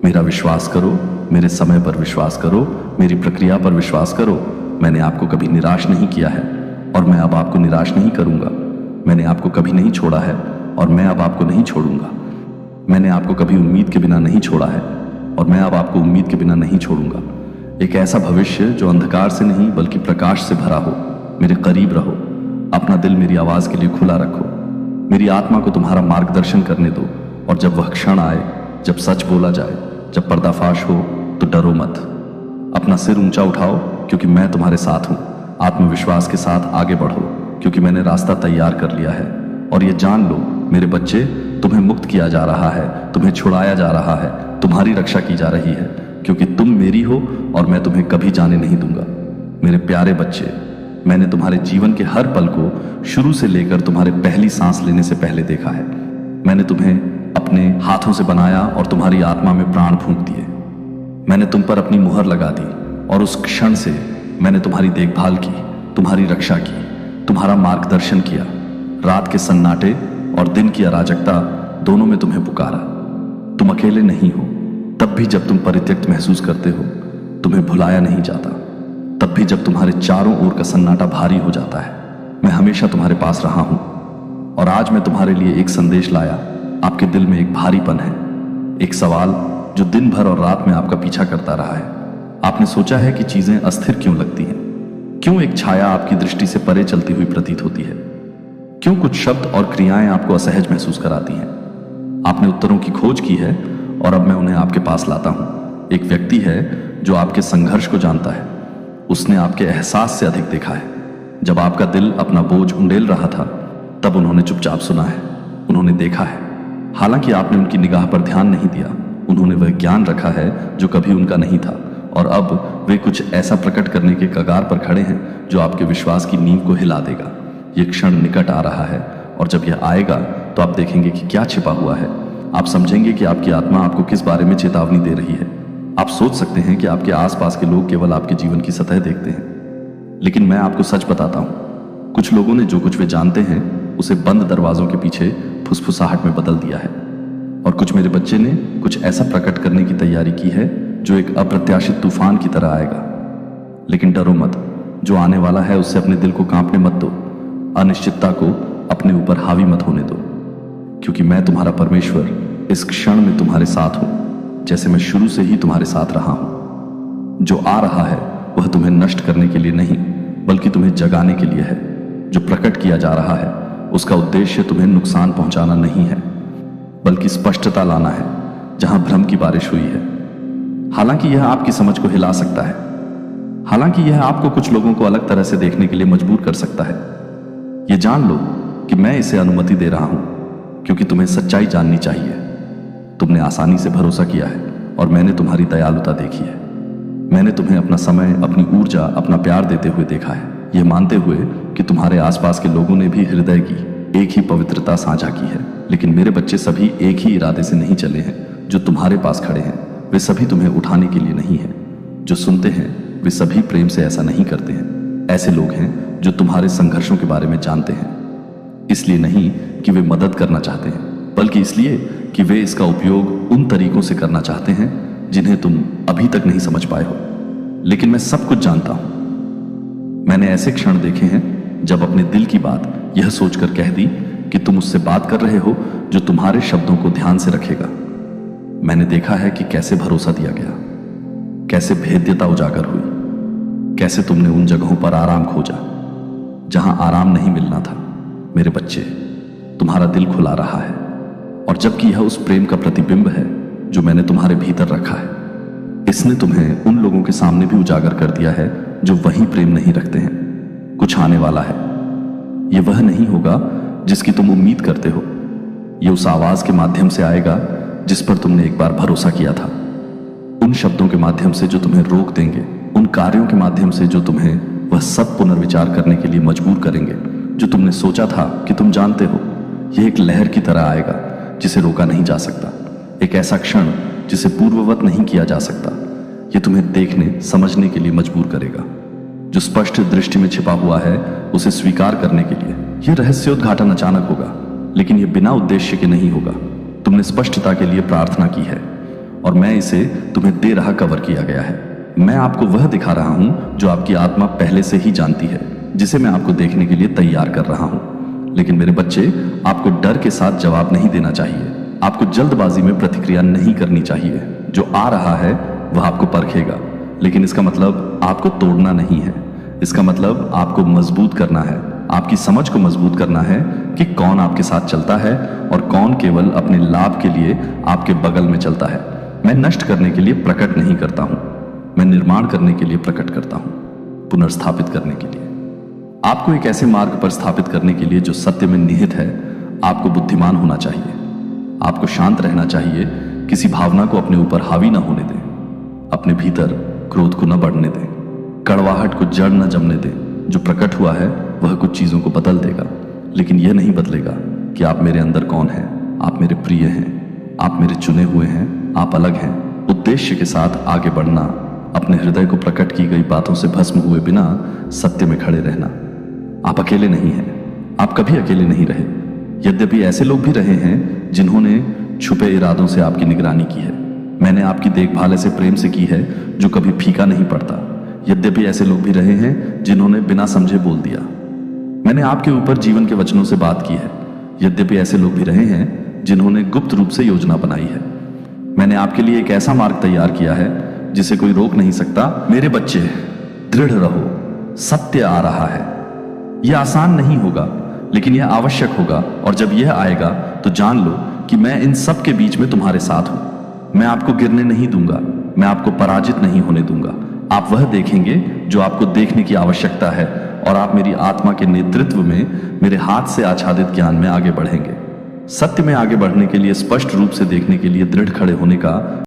मेरा विश्वास करो, मेरे समय पर विश्वास करो, मेरी प्रक्रिया पर विश्वास करो। मैंने आपको कभी निराश नहीं किया है और मैं अब आपको निराश नहीं करूंगा। मैंने आपको कभी नहीं छोड़ा है और मैं अब आपको नहीं छोड़ूंगा। मैंने आपको कभी उम्मीद के बिना नहीं छोड़ा है और मैं अब आपको उम्मीद के बिना नहीं छोड़ूंगा। एक ऐसा भविष्य जो अंधकार से नहीं बल्कि प्रकाश से भरा हो। मेरे करीब रहो। अपना दिल मेरी आवाज के लिए खुला रखो। मेरी आत्मा को तुम्हारा मार्गदर्शन करने दो। और जब वह क्षण आए, जब सच बोला जाए, जब पर्दाफाश हो, तो डरो मत। अपना सिर ऊंचा उठाओ, क्योंकि मैं तुम्हारे साथ हूं। आत्मविश्वास के साथ आगे बढ़ो, क्योंकि मैंने रास्ता तैयार कर लिया है। और ये जान लो मेरे बच्चे, तुम्हें मुक्त किया जा रहा है, तुम्हें छुड़ाया जा रहा है, तुम्हारी रक्षा की जा रही है, क्योंकि तुम मेरी हो और मैं तुम्हें कभी जाने नहीं दूंगा। मेरे प्यारे बच्चे, मैंने तुम्हारे जीवन के हर पल को शुरू से लेकर तुम्हारे पहली सांस लेने से पहले देखा है। मैंने तुम्हें अपने हाथों से बनाया और तुम्हारी आत्मा में प्राण फूंक दिए। मैंने तुम पर अपनी मुहर लगा दी और उस क्षण से मैंने तुम्हारी देखभाल की, तुम्हारी रक्षा की, तुम्हारा मार्गदर्शन किया। रात के सन्नाटे और दिन की अराजकता दोनों में तुम्हें पुकारा। तुम अकेले नहीं हो। तब भी जब तुम परित्यक्त महसूस करते हो, तुम्हें भुलाया नहीं जाता। तब भी जब तुम्हारे चारों ओर का सन्नाटा भारी हो जाता है, मैं हमेशा तुम्हारे पास रहा हूं। और आज मैं तुम्हारे लिए एक संदेश लाया। आपके दिल में एक भारीपन है, एक सवाल जो दिन भर और रात में आपका पीछा करता रहा है। आपने सोचा है कि चीजें अस्थिर क्यों लगती हैं? क्यों एक छाया आपकी दृष्टि से परे चलती हुई प्रतीत होती है? क्यों कुछ शब्द और क्रियाएं आपको असहज महसूस कराती हैं? आपने उत्तरों की खोज की है और अब मैं उन्हें आपके पास लाता हूं। एक व्यक्ति है जो आपके संघर्ष को जानता है। उसने आपके एहसास से अधिक देखा है। जब आपका दिल अपना बोझ उंडेल रहा था, तब उन्होंने चुपचाप सुना है, उन्होंने देखा है। हालांकि आपने उनकी निगाह पर ध्यान नहीं दिया, उन्होंने वह ज्ञान रखा है जो कभी उनका नहीं था, और अब वे कुछ ऐसा प्रकट करने के कगार पर खड़े हैं जो आपके विश्वास की नींव को हिला देगा। ये क्षण निकट आ रहा है, और जब यह आएगा तो आप देखेंगे कि क्या छिपा हुआ है। आप समझेंगे कि आपकी आत्मा आपको किस बारे में चेतावनी दे रही है। आप सोच सकते हैं कि आपके आसपास के लोग केवल आपके जीवन की सतह देखते हैं, लेकिन मैं आपको सच बताता हूं, कुछ लोगों ने जो कुछ वे जानते हैं उसे बंद दरवाजों के पीछे फुसफुसाहट में बदल दिया है, और कुछ मेरे बच्चे ने कुछ ऐसा प्रकट करने की तैयारी की है जो एक अप्रत्याशित तूफान की तरह आएगा। लेकिन डरो मत, जो आने वाला है उससे अपने दिल को कांपने मत दो, अनिश्चितता को अपने ऊपर हावी मत होने दो, क्योंकि मैं तुम्हारा परमेश्वर इस क्षण में तुम्हारे साथ हूं, जैसे मैं शुरू से ही तुम्हारे साथ रहा हूं। जो आ रहा है वह तुम्हें नष्ट करने के लिए नहीं, बल्कि तुम्हें जगाने के लिए है। जो प्रकट किया जा रहा है उसका उद्देश्य तुम्हें नुकसान पहुंचाना नहीं है, बल्कि स्पष्टता लाना है जहां भ्रम की बारिश हुई है। हालांकि यह आपकी समझ को हिला सकता है, हालांकि यह आपको कुछ लोगों को अलग तरह से देखने के लिए मजबूर कर सकता है। यह जान लो कि मैं इसे अनुमति दे रहा हूं, क्योंकि तुम्हें सच्चाई जाननी चाहिए। तुमने आसानी से भरोसा किया है और मैंने तुम्हारी दयालुता देखी है। मैंने तुम्हें अपना समय, अपनी ऊर्जा, अपना प्यार देते हुए देखा है, यह मानते हुए कि तुम्हारे आसपास के लोगों ने भी हृदय की एक ही पवित्रता साझा की है। लेकिन मेरे बच्चे सभी एक ही इरादे से नहीं चले हैं। जो तुम्हारे पास खड़े हैं वे सभी तुम्हें उठाने के लिए नहीं है। जो सुनते हैं वे सभी प्रेम से ऐसा नहीं करते हैं। ऐसे लोग हैं जो तुम्हारे संघर्षों के बारे में जानते हैं, इसलिए नहीं कि वे मदद करना चाहते हैं, बल्कि इसलिए कि वे इसका उपयोग उन तरीकों से करना चाहते हैं जिन्हें तुम अभी तक नहीं समझ पाए हो। लेकिन मैं सब कुछ जानता हूं। मैंने ऐसे क्षण देखे हैं जब अपने दिल की बात यह सोचकर कह दी कि तुम उससे बात कर रहे हो जो तुम्हारे शब्दों को ध्यान से रखेगा। मैंने देखा है कि कैसे भरोसा दिया गया, कैसे भेद्यता उजागर हुई, कैसे तुमने उन जगहों पर आराम खोजा जहां आराम नहीं मिलना था। मेरे बच्चे, तुम्हारा दिल खुला रहा है, और जबकि यह उस प्रेम का प्रतिबिंब है जो मैंने तुम्हारे भीतर रखा है। इसने तुम्हें उन लोगों के सामने भी उजागर कर दिया है जो वही प्रेम नहीं रखते हैं। कुछ आने वाला है, यह वह नहीं होगा जिसकी तुम उम्मीद करते हो। यह उस आवाज के माध्यम से आएगा जिस पर तुमने एक बार भरोसा किया था, उन शब्दों के माध्यम से जो तुम्हें रोक देंगे, उन कार्यों के माध्यम से जो तुम्हें वह सब पुनर्विचार करने के लिए मजबूर करेंगे जो तुमने सोचा था कि तुम जानते हो। यह एक लहर की तरह आएगा जिसे रोका नहीं जा सकता, एक ऐसा क्षण जिसे पूर्ववत नहीं किया जा सकता। यह तुम्हें देखने, समझने के लिए मजबूर करेगा। जो स्पष्ट दृष्टि में छिपा हुआ है उसे स्वीकार करने के लिए। यह रहस्योद्घाटन अचानक होगा, लेकिन यह बिना उद्देश्य के नहीं होगा। तुमने स्पष्टता के लिए प्रार्थना की है और मैं इसे तुम्हें दे रहा कवर किया गया है। मैं आपको वह दिखा रहा हूं जो आपकी आत्मा पहले से ही जानती है, जिसे मैं आपको देखने के लिए तैयार कर रहा हूं। लेकिन मेरे बच्चे, आपको डर के साथ जवाब नहीं देना चाहिए, आपको जल्दबाजी में प्रतिक्रिया नहीं करनी चाहिए। जो आ रहा है वह आपको परखेगा, लेकिन इसका मतलब आपको तोड़ना नहीं है। इसका मतलब आपको मजबूत करना है, आपकी समझ को मजबूत करना है कि कौन आपके साथ चलता है और कौन केवल अपने लाभ के लिए आपके बगल में चलता है। मैं नष्ट करने के लिए प्रकट नहीं करता हूं, मैं निर्माण करने के लिए प्रकट करता हूं, पुनर्स्थापित करने के लिए। आपको एक ऐसे मार्ग पर स्थापित करने के लिए जो सत्य में निहित है। आपको बुद्धिमान होना चाहिए, आपको शांत रहना चाहिए, किसी भावना को अपने ऊपर हावी न होने दें, अपने भीतर क्रोध को न बढ़ने दें, कड़वाहट को जड़ न जमने दें। जो प्रकट हुआ है वह कुछ चीजों को बदल देगा, लेकिन यह नहीं बदलेगा कि आप मेरे अंदर कौन हैं। आप मेरे प्रिय हैं, आप मेरे चुने हुए हैं, आप अलग हैं। उद्देश्य के साथ आगे बढ़ना, अपने हृदय को प्रकट की गई बातों से भस्म हुए बिना सत्य में खड़े रहना। आप अकेले नहीं हैं, आप कभी अकेले नहीं रहे। यद्यपि ऐसे लोग भी रहे हैं जिन्होंने छुपे इरादों से आपकी निगरानी की है। मैंने आपकी देखभाल ऐसे प्रेम से की है जो कभी फीका नहीं पड़ता। यद्यपि ऐसे लोग भी रहे हैं जिन्होंने बिना समझे बोल दिया। मैंने आपके ऊपर जीवन के वचनों से बात की है। यद्यपि ऐसे लोग भी रहे हैं जिन्होंने गुप्त रूप से योजना बनाई है। मैंने आपके लिए एक ऐसा मार्ग तैयार किया है जिसे कोई रोक नहीं सकता। मेरे बच्चे, दृढ़ रहो, सत्य आ रहा है। यह आसान नहीं होगा, लेकिन यह आवश्यक होगा, और जब यह आएगा तो जान लो कि मैं इन सब के बीच में तुम्हारे साथ हूं। मैं आपको गिरने नहीं दूंगा, मैं आपको पराजित नहीं होने दूंगा। आप वह देखेंगे जो आपको देखने की आवश्यकता है, और आप मेरी आत्मा के नेतृत्व में मेरे हाथ से आच्छादित ज्ञान में आगे बढ़ेंगे। सत्य में आगे बढ़ने के लिए, स्पष्ट रूप से देखने के लिए, दृढ़ खड़े होने का